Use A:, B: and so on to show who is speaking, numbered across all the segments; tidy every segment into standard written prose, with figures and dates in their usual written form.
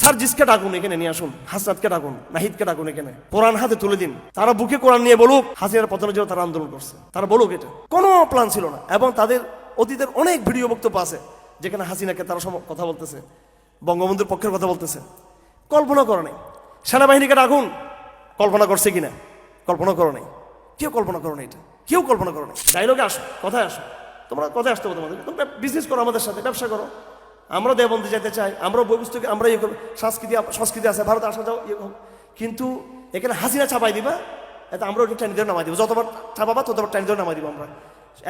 A: সার্জিসকে ডাকুন, এখানে নিয়ে আসুন, হাসনাতকে ডাকুন, নাহিদকে ডাকুন, এখানে কোরআন হাতে তুলে দিন, তারা বুকে কোরআন নিয়ে বলুক হাসিনার পতনের জন্য তারা আন্দোলন করছে, তারা বলুক। এটা কোনো প্ল্যান ছিল না। এবং তাদের অতীতের অনেক ভিডিও বক্তব্য আছে যেখানে হাসিনাকে তারা সব কথা বলতেছে, বঙ্গবন্ধুর পক্ষের কথা বলতেছে। কল্পনা করে নাই। সেনাবাহিনীকে ডাকুন, কল্পনা করছে কিনা? কল্পনা করো নাই। কেউ কল্পনা করো না, এটা কেউ কল্পনা করো নাই। ডায়লগে আসো, কথায় আসো, তোমরা কথায় আসতে হবে, তোমাদের তোমরা বিজনেস করো, আমাদের সাথে ব্যবসা করো। আমরা দেবন্দে যেতে চাই, আমরা বই পুস্তকে আমরা ইয়ে করবো, সংস্কৃতি আছে, ভারতে আসা যাও ইয়ে হোক, কিন্তু এখানে হাসিনা চাপাই দিবা, এতে আমরা ওইটা টাইম ধরে নামাই দিব। যতবার চাপাবা ততবার টাইম ধরে নামাই দিব আমরা।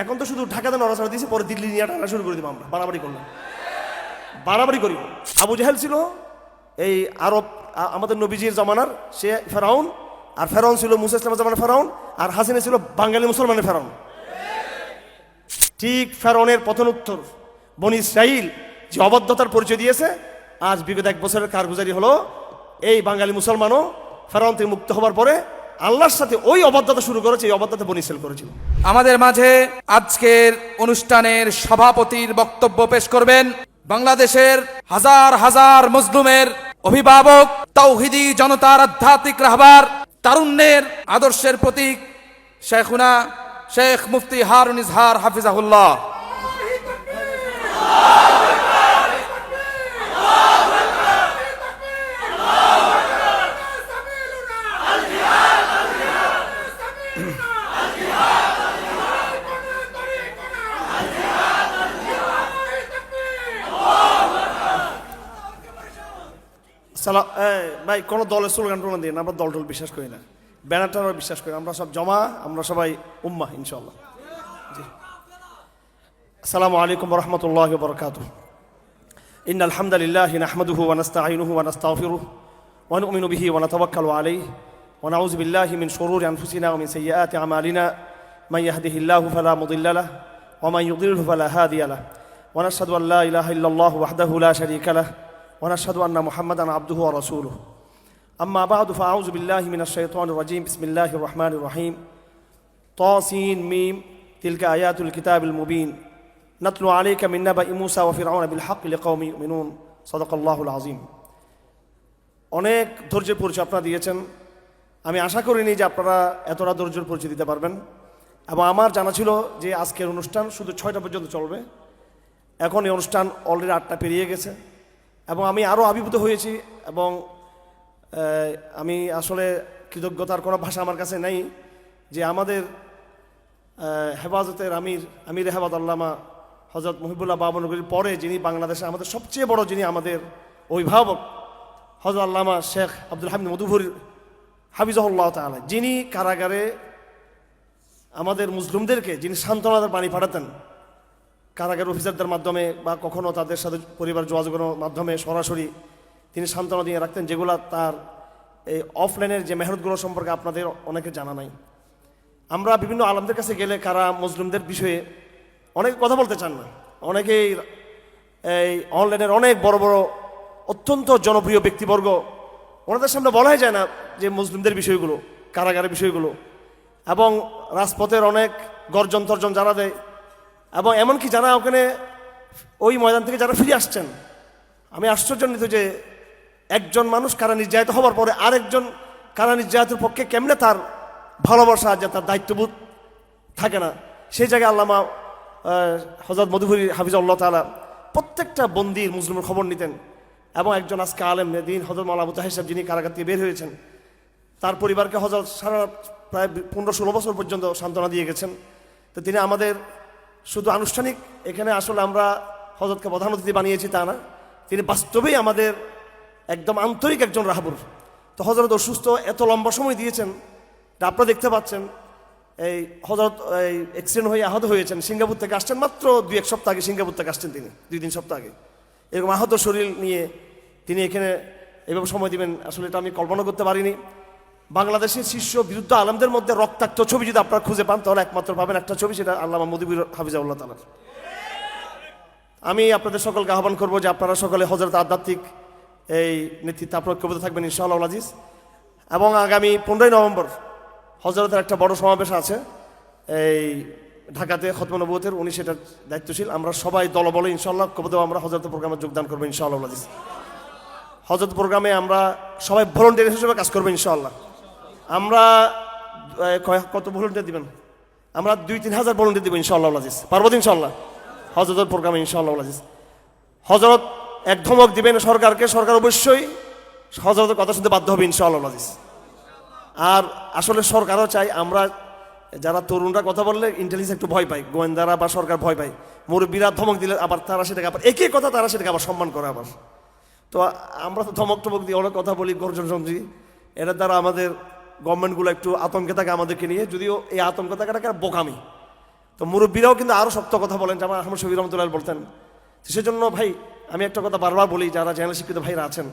A: এখন তো শুধু ঢাকাতে নড়াচড়া দিয়েছি, পরে দিল্লি নিয়ে টানা শুরু করে দিব। আমরা বাড়াবাড়ি করলাম, বাড়াবাড়ি করি। আবু জাহেল ছিল এই আরব, আমাদের নবীজির জমানার সে ফেরাউন, আর ফেরাউন ছিল মুসা ইসলামের জমানার ফেরাউন, আর হাসিনা ছিল বাঙালি মুসলমানের ফেরাউন। ঠিক ফেরাউনের পতনোত্তর বনি ইসরাইল যে অবাধ্যতার পরিচয় দিয়েছে, আজ বিগত 1 বছরের কারগুজারি হলো এই বাঙালি মুসলমানও ফেরাউন থেকে মুক্ত হওয়ার পরে আল্লাহর সাথে ওই অবাধ্যতা শুরু করেছে। এই অবাধ্যতা বনি ইসরাইল করেছিল।
B: আমাদের মাঝে আজকের অনুষ্ঠানের সভাপতির বক্তব্য পেশ করবেন বাংলাদেশের হাজার হাজার মজলুমের অভিভাবক, তাওহিদি জনতার আধ্যাত্মিক রাহবার, তারুণ্যের আদর্শের প্রতীক শেখুনা শেখ মুফতি হারুন ইজহার হাফিজাহুল্লাহ।
A: ভাই কোনো দলের স্লোগান টোগান দিন, আমরা দল টল বিশ্বাস করি না, ব্যানারটা আমরা বিশ্বাস করি। আমরা সব জমা, আমরা সবাই উম্মাহ ইনশাআল্লাহ। জি, আসসালামু আলাইকুম ওয়া রাহমাতুল্লাহি ওয়া বারাকাতুহু। ইন্নাল হামদালিল্লাহি নাহমাদুহু ওয়া নাস্তাঈনুহু ওয়া নাস্তাগফিরুহু ওয়া নু'মিনু বিহি ওয়া নাতাওয়াক্কালু আলাইহি ওয়া নাউযু বিল্লাহি মিন শুরুরি আনফুসিনা ওয়া মিন সাইয়্যাতি আমালিনা মান ইয়াহদিহিল্লাহু ফালা মুদিল্লা লাহু ওয়া মান ইউদ্লিলহু ফালা হাদিয়া লাহু ওয়া নাশহাদু আল্লা ইলাহা ইল্লাল্লাহু ওয়াহদাহু লা শারীকা লাহু ونشهد أن محمدًا عبده ورسوله أما بعد فأعوذ بالله من الشيطان الرجيم بسم الله الرحمن الرحيم طاسين ميم تلك آيات الكتاب المبين نتلو عليك من نبأ موسى وفرعون بالحق لقوم يؤمنون صدق الله العظيم। অনেক ধৈর্যের পরিচয় আপনারা দিয়েছেন। আমি আশা করিনি যে আপনারা এতটা ধৈর্যের পরিচয় দিতে পারবেন, এবং আমার জানা ছিল যে আজকের অনুষ্ঠান শুধু 6টা পর্যন্ত চলবে। এখন এই অনুষ্ঠান অলরেডি 8টা পেরিয়ে গেছে, এবং আমি আরও আবির্ভূত হয়েছি। এবং আমি আসলে কৃতজ্ঞতার কোনো ভাষা আমার কাছে নেই যে আমাদের হেফাজতের আমির হেফাজত আল্লামা হযরত মুহিবুল্লাহ বাবনগরীর পরে যিনি বাংলাদেশে আমাদের সবচেয়ে বড়, যিনি আমাদের অভিভাবক হযরত আল্লামা শেখ আব্দুল হামিদ মধুপুরী হাফিজাহুল্লাহ তাআলা, যিনি কারাগারে আমাদের মুসলিমদেরকে যিনি সান্ত্বনার বাণী পাঠাতেন, কারাগার অফিসারদের মাধ্যমে বা কখনো তাদের সাথে পরিবার যোগাযোগের মাধ্যমে সরাসরি তিনি সান্ত্বনা দিয়ে রাখতেন, যেগুলো তার এই অফলাইনের যে মেহনতগুলো সম্পর্কে আপনাদের অনেকে জানা নাই। আমরা বিভিন্ন আলেমদের কাছে গেলে কারা মুসলিমদের বিষয়ে অনেক কথা বলতে চান না। অনেকেই এই অনলাইনের অনেক বড় বড় অত্যন্ত জনপ্রিয় ব্যক্তিবর্গ, ওনাদের সামনে বলাই যায় না যে মুসলিমদের বিষয়গুলো, কারাগারের বিষয়গুলো, এবং রাজপথের অনেক গর্জন তর্জন যারা দেয়, এবং এমনকি যারা ওখানে ওই ময়দান থেকে যারা ফিরে আসছেন, আমি আশ্চর্যান্বিত যে একজন মানুষ কারা নির্যাতিত হওয়ার পরে আরেকজন কারা নির্যাতিতের পক্ষে কেমনে তার ভালোবাসা, যে তার দায়িত্ববোধ থাকে না, সেই জায়গায় আল্লামা হযরত মধুপুরী হাফিজাহুল্লাহ তাআলা প্রত্যেকটা বন্দির মুসলিমের খবর নিতেন। এবং একজন আজকে আলেম দিন হযরত মাওলানা আবু তাহের সাহেব, যিনি কারাগার থেকে বের হয়েছেন, তার পরিবারকে হযরত সারা প্রায় 15-16 বছর পর্যন্ত সান্ত্বনা দিয়ে গেছেন। তো তিনি আমাদের শুধু আনুষ্ঠানিক এখানে আসলে আমরা হযরতকে প্রধান অতিথি বানিয়েছি তা না, তিনি বাস্তবেই আমাদের একদম আন্তরিক একজন রাহবর। তো হযরত অসুস্থ, এত লম্বা সময় দিয়েছেন, আপনারা দেখতে পাচ্ছেন। এই হযরত এই অ্যাক্সিডেন্ট হয়ে আহত হয়েছেন, সিঙ্গাপুর থেকে আসছেন, মাত্র 2-1 সপ্তাহ আগে সিঙ্গাপুর থেকে আসছেন তিনি, 2-3 সপ্তাহ আগে। এরকম আহত শরীর নিয়ে তিনি এখানে এভাবে সময় দিবেন, আসলে এটা আমি কল্পনা করতে পারিনি। বাংলাদেশের শীর্ষ বিরুদ্ধ আলেমদের মধ্যে রক্তাক্ত ছবি যদি আপনারা খুঁজে পান, তাহলে একমাত্র পাবেন একটা ছবি, সেটা আল্লামা মধুপুরী হাফিজাহুল্লাহ তাআলা। আমি আপনাদের সকলকে আহ্বান করবো যে আপনারা সকলে হযরত আধ্যাত্মিক এই নেতৃত্বে আপনারা ঐক্যবদ্ধ থাকবেন ইনশাআল্লাহ আজিজ। এবং আগামী 15ই নভেম্বর হযরতের একটা বড় সমাবেশ আছে এই ঢাকাতে, খতমে নবুয়তের, উনি সেটার দায়িত্বশীল। আমরা সবাই দলবলে ইনশাআল্লাহ ঐক্যবদ্ধ আমরা হযরতের প্রোগ্রামে যোগদান করবো ইনশাআল্লাহ আজিজ। হজরত প্রোগ্রামে আমরা সবাই ভলেন্টিয়ার হিসেবে কাজ করবো ইনশাআল্লাহ। আমরা কত ভলেন্টিয়ার দিবেন? আমরা 2-3 হাজার ভলেন্টিয়ার দিব ইনশাআল্লাহ আজিজ, পারবো তো ইনশাআল্লাহ হজরতের প্রোগ্রামে ইনশাআল্লাহ আজিজ। হজরত এক ধমক দিবেন সরকারকে, সরকার অবশ্যই হজরতের কথা শুনতে বাধ্য হবে ইনশাআল্লাহ আজিজ। আর আসলে সরকারও চাই আমরা যারা তরুণরা কথা বললে ইন্টেলিজেন্স একটু ভয় পায়, গোয়েন্দারা বা সরকার ভয় পায়, মুরব্বীরা ধমক দিলে আবার তারা সেটাকে আবার একই কথা তারা সেটাকে আবার সম্মান করে আবার। তো আমরা তো ধমক টমক দিয়ে অনেক কথা বলি, গর্জন সমঝি, এটার দ্বারা আমাদের গভর্নমেন্টগুলো একটু আতঙ্কে থাকে আমাদেরকে নিয়ে, যদিও এই আতঙ্ক থাকাটাকে বোকামি। তো মুরব্বীরাও কিন্তু আরও শক্ত কথা বলেন, যেমন আহমদ শফি রহমতুল্লাহ বলতেন। সেজন্য ভাই আমি একটা কথা বারবার বলি, যারা জেনারেল শিক্ষিত ভাইরা আছেন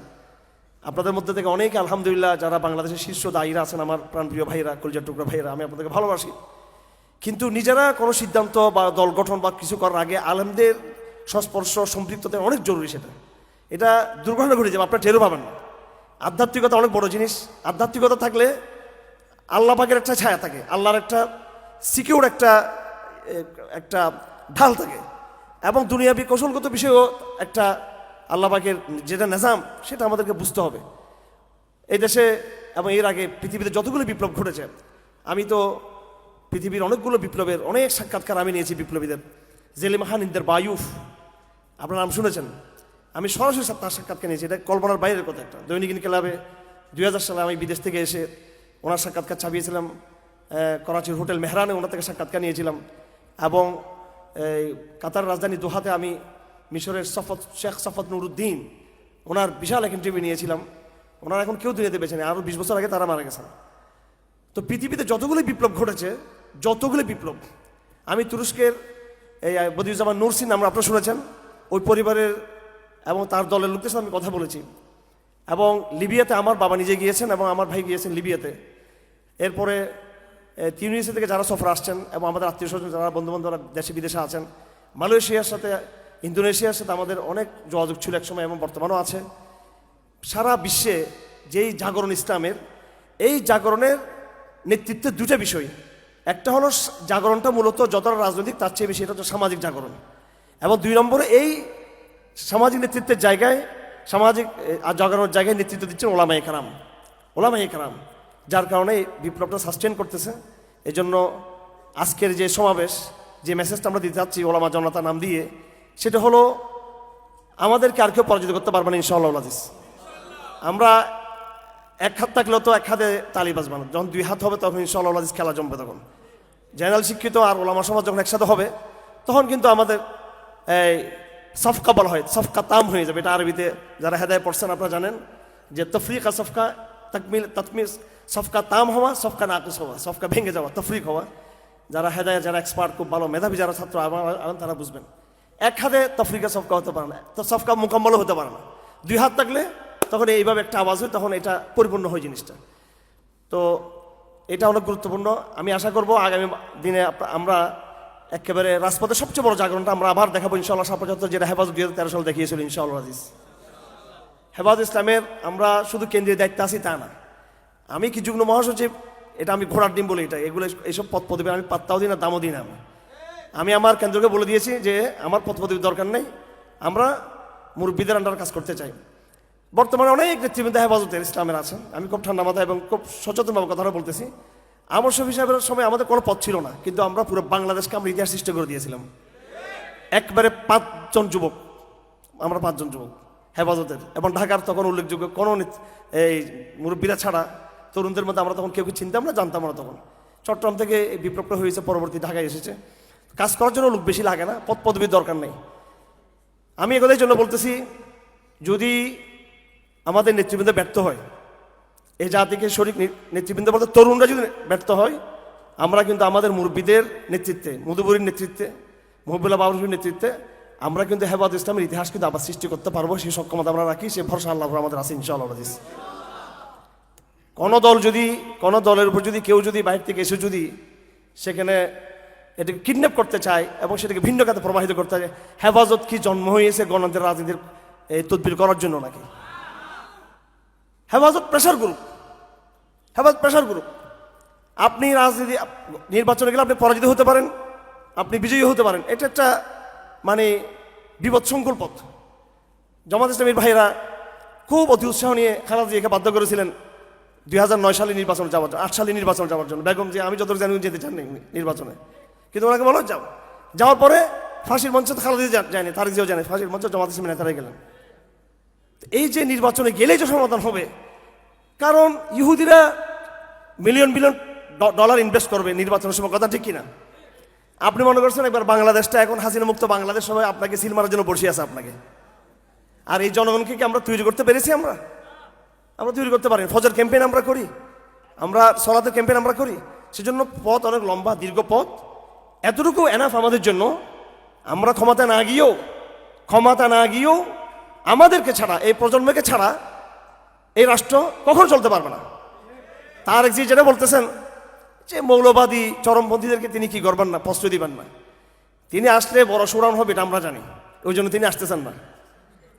A: আপনাদের মধ্যে থেকে অনেকে আলহামদুলিল্লাহ যারা বাংলাদেশের শীর্ষ দায়ীরা আছেন, আমার প্রাণপ্রিয় ভাইরা, কলিজার টুকরা ভাইরা, আমি আপনাদেরকে ভালোবাসি। কিন্তু নিজেরা কোনো সিদ্ধান্ত বা দল গঠন বা কিছু করার আগে আলেমদের সংস্পর্শ সম্পৃক্ততা অনেক জরুরি। এটা দুর্ঘটনা ঘটে যাবে, আপনারা টেরও পাবেন না। আধ্যাত্মিকতা অনেক বড় জিনিস। আধ্যাত্মিকতা থাকলে আল্লাহ পাকের একটা ছায়া থাকে, আল্লাহর একটা সিকিউর একটা ঢাল থাকে, এবং দুনিয়াবি কৌশলগত বিষয়েও একটা আল্লাহ পাকের যেটা নিজাম সেটা আমাদেরকে বুঝতে হবে। এই দেশে এবং এর আগে পৃথিবীতে যতগুলো বিপ্লব ঘটেছে, আমি তো পৃথিবীর অনেকগুলো বিপ্লবের অনেক সাক্ষাৎকার আমি নিয়েছি বিপ্লবীদের। জেলিম হানিনদের বায়ুফ আপনার নাম শুনেছেন, আমি সরাসরি তার সাক্ষাৎকার নিয়েছি। এটা কল্পনার বাইরের কথা। একটা দৈনিক ইনকিলাবে 2000 সালে আমি বিদেশ থেকে এসে ওনার সাক্ষাৎকার ছাপিয়েছিলাম করাচির হোটেল মেহরানে, ওনার থেকে সাক্ষাৎকার নিয়েছিলাম। এবং কাতার রাজধানী দোহাতে আমি মিশরের শেখ সফদ নুরুদ্দিন ওনার বিশাল এক ইন্টারভিউ নিয়েছিলাম। ওনারা এখন কেউ দুনিয়াতে বেঁচে নেই, আরও 20 বছর আগে তারা মারা গেছেন। তো পৃথিবীতে যতগুলো বিপ্লব ঘটেছে, যতগুলো বিপ্লব, আমি তুরস্কের এই বদিউজ্জামান নুরসিন নাম আপনারা শুনেছেন, ওই পরিবারের এবং তার দলের লোকদের সাথে আমি কথা বলেছি। এবং লিবিয়াতে আমার বাবা নিজে গিয়েছেন এবং আমার ভাই গিয়েছেন লিবিয়াতে। এরপরে তিউনিসিয়া থেকে যারা সফর আসছেন এবং আমাদের আত্মীয় স্বজন যারা বন্ধুবান্ধবরা দেশে বিদেশে আছেন, মালয়েশিয়ার সাথে, ইন্দোনেশিয়ার সাথে আমাদের অনেক যোগাযোগ ছিল একসময় এবং বর্তমানও আছে। সারা বিশ্বে যেই জাগরণ ইসলামের, এই জাগরণের নেতৃত্বে দুটো বিষয়। একটা হলো জাগরণটা মূলত যতটা রাজনৈতিক তার চেয়ে বেশি এটা হচ্ছে সামাজিক জাগরণ, এবং 2 নম্বরে এই সামাজিক নেতৃত্বের জায়গায়, সামাজিক জাগরণের জায়গায় নেতৃত্ব দিচ্ছেন ওলামায়ে কেরাম, যার কারণে বিপ্লবটা সাস্টেন করতেছে। এই জন্য আজকের যে সমাবেশ, যে মেসেজটা আমরা দিতে চাচ্ছি ওলামা জনতা নাম দিয়ে, সেটা হলো আমাদেরকে আর কেউ পরাজিত করতে পারবে না ইনশাআল্লাহ আজিজ। আমরা এক হাত থাকলেও তো এক হাতে তালি বাজবে না, যখন 2 হাত হবে তখন ইনশাআল্লাহ আজিজ খেলা জমবে। তখন জেনারেল শিক্ষিত আর ওলামা সমাজ যখন একসাথে হবে, তখন কিন্তু আমাদের এই সফকা বলা হয়, সফকা তাম হয়ে যাবে। এটা আরবিতে যারা হেদায় পড়ছেন আপনারা জানেন যে তফরিকা সফকা, তাকমিল সফকা তাম হওয়া, সফকা নাকিস হওয়া, সফকা ভেঙে যাওয়া, তফরিক হওয়া। যারা হেদায়, যারা এক্সপার্ট, খুব ভালো মেধাবী যারা ছাত্র আছেন তারা বুঝবেন। এক হাতে তফরিকা সফকা হতে পারে না, তো সফকা মোকাম্মলও হতে পারে না। 2 হাত থাকলে তখন এইভাবে একটা আওয়াজ হয়, তখন এটা পরিপূর্ণ হয় জিনিসটা। তো এটা অনেক গুরুত্বপূর্ণ। আমি আশা করব আগামী দিনে আমরা একেবারে রাজপথের সবচেয়ে বড় জাগরণটা আমরা আবার দেখাবো ইনশাআল্লাহ, ৭৫, যেটা হেফাজত 2013 সালে দেখিয়েছিল ইনশাআল্লাহ আজিজ। হেফাজত ইসলামের আমরা শুধু কেন্দ্রীয় দায়িত্বে আছি তা না, আমি কি যুগ্ম মহাসচিব, এটা আমি ঘোড়ার ডিম বলি। এটা এগুলো এইসব পদ পদবি আমি পাত্তাও দিই না, দামও দিই না। আমি আমার কেন্দ্রকে বলে দিয়েছি যে আমার পদ পদবির দরকার নেই, আমরা মুরব্বীদের আন্ডার কাজ করতে চাই। বর্তমানে অনেক নেতৃবৃন্দ হেফাজতের ইসলামের আছেন, আমি খুব ঠান্ডা মাথায় এবং খুব সচেতনভাবে কথাটা বলতেছি। আমর শফি সাহেবের সময় আমাদের কোনো পথ ছিল না, কিন্তু আমরা পুরো বাংলাদেশকে আমরা ইতিহাস সৃষ্টি করে দিয়েছিলাম। একবারে 5 জন যুবক, আমরা 5 জন যুবক হেফাজতের, এবং ঢাকার তখন উল্লেখযোগ্য কোনো এই মুরব্বীরা ছাড়া তরুণদের মধ্যে আমরা তখন কেউ চিনতাম না, জানতাম না। তখন চট্টগ্রাম থেকে এই বিপ্লবটা হয়েছে, পরবর্তী ঢাকায় এসেছে। কাজ করার জন্য লোক বেশি লাগে না, পদ পদবীর দরকার নেই। আমি এগুলোর জন্য বলতেছি, যদি আমাদের নেতৃবৃন্দ ব্যর্থ হয়, এই জাতিকে শরিক নেতৃবৃন্দ বলতে তরুণরা যদি ব্যর্থ হয়, আমরা কিন্তু আমাদের মুরব্বীদের নেতৃত্বে, মধুবরীর নেতৃত্বে, মহবুল্লাহ বাবুর নেতৃত্বে আমরা কিন্তু হেফাজত ইসলামের ইতিহাস কিন্তু আবার সৃষ্টি করতে পারবো। সেই সক্ষমতা আমরা রাখি, সে ভরসা আল্লাহ আমাদের আছে ইনশাআল্লাহ আজিজ। কোনো দলের উপর যদি কেউ যদি বাইরে থেকে এসে যদি সেখানে এটাকে কিডন্যাপ করতে চায় এবং সেটাকে ভিন্ন খাতে প্রবাহিত করতে চায়, হেফাজত কি জন্ম হয়েছে গণতন্ত্রের রাজনীতির তদবির করার জন্য নাকি? হেফাজত প্রেশার গ্রুপ। আপনি রাজনীতি নির্বাচনে গেলে আপনি পরাজিত হতে পারেন, আপনি বিজয়ী হতে পারেন। এটা একটা মানে বিপদসংকুল পথ। জামাত ইসলামীর ভাইরা খুব অতি উৎসাহ নিয়ে খালেদা জিয়াকে বাধ্য করেছিলেন 2009 সালে নির্বাচন যাওয়ার জন্য, 8 সালে নির্বাচন যাওয়ার জন্য। বেগম যে আমি যত জানি উনি যেতে চাননি নির্বাচনে, কিন্তু ওনাকে বলো যাও। যাওয়ার পরে ফাঁসির মঞ্চে তো খালেদা জিয়া যায়নি, তারেক জিয়াও জানে, ফাঁসির মঞ্চে জামাত ইসলামী নেতারা গেলেন। এই যে নির্বাচনে গেলেই যে সমাধান হবে, কারণ ইহুদিরা মিলিয়ন বিলিয়ন ডলার ইনভেস্ট করবে নির্বাচনের সময়, কথা ঠিক কিনা? আপনি মনে করছেন একবার বাংলাদেশটা এখন হাসিনা মুক্ত বাংলাদেশ, সবাই আপনাকে সিল মারার জন্য বসে আছে আপনাকে। আর এই জনগণকে কি আমরা তৈরি করতে পেরেছি? আমরা তৈরি করতে পারি। ফজর ক্যাম্পেইন আমরা করি, আমরা সলাতের ক্যাম্পেইন আমরা করি, সেজন্য পথ অনেক লম্বা, দীর্ঘ পথ। এতটুকু এনাফ আমাদের জন্য। আমরা ক্ষমতা না গিয়েও আমাদেরকে ছাড়া, এই প্রজন্মকে ছাড়া এই রাষ্ট্র কখনো চলতে পারবে না। তারেক জি যেটা বলতেছেন যে মৌলবাদী চরমপন্থীদেরকে তিনি কি করবেন না, প্রশ্রয় দিবেন না, তিনি আসলে বড় সুরান হবে এটা আমরা জানি, ওই জন্য তিনি আসতেছেন না।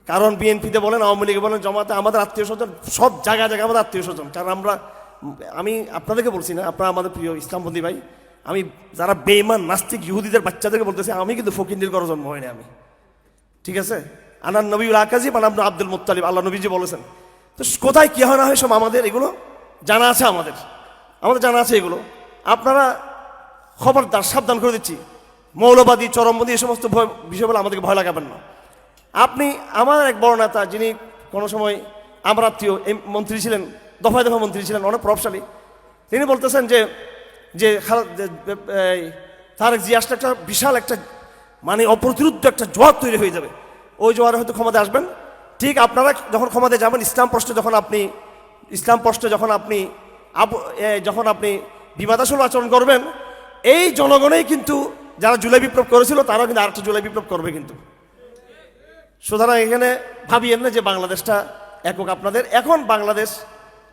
A: কারণ বিএনপিতে বলেন, আওয়ামী লীগে বলেন, জমাতে আমাদের আত্মীয় স্বজন, সব জায়গায় আমাদের আত্মীয় স্বজন। কারণ আমি আপনাদেরকে বলছি না, আপনারা আমাদের প্রিয় ইসলামপন্থী ভাই, আমি যারা বেঈমান নাস্তিক ইহুদিদের বাচ্চাদেরকে বলতেছি, আমি কিন্তু ফকিন্দির ঘরে জন্ম হয়নি আমি, ঠিক আছে? আনার নবীউল আকাজিব আনাম আব্দুল মুত্তালিব, আল্লাহ নবীজি বলেছেন। তো কোথায় কি হয় না হয় সব আমাদের এগুলো জানা আছে, আমাদের জানা আছে এগুলো। আপনারা খবরদার, সাবধান করে দিচ্ছি, মৌলবাদী চরমপন্থী এই সমস্ত বিষয় বলে আমাদেরকে ভয় লাগাবেন না। আপনি আমার এক বড় নেতা, যিনি কোনো সময় আমার আত্মীয় মন্ত্রী ছিলেন, দফায় দফা মন্ত্রী ছিলেন, অনেক প্রভাবশালী, তিনি বলতেছেন যে তারেক জিয়া আসলে একটা বিশাল একটা মানে অপ্রতিরোধ একটা জোয়ার তৈরি হয়ে যাবে, ওই জোয়ারে হয়তো ক্ষমতায় আসবেন। ঠিক আপনারা যখন ক্ষমতায় যাবেন, ইসলাম প্রশ্নে যখন আপনি বিবাদাসুল আচরণ করবেন, এই জনগণেই কিন্তু যারা জুলাই বিপ্লব করেছিল তারাও কিন্তু আরেকটা জুলাই বিপ্লব করবে কিন্তু। সুতরাং এখানে ভাবিয়েন না যে বাংলাদেশটা একক আপনাদের। এখন বাংলাদেশ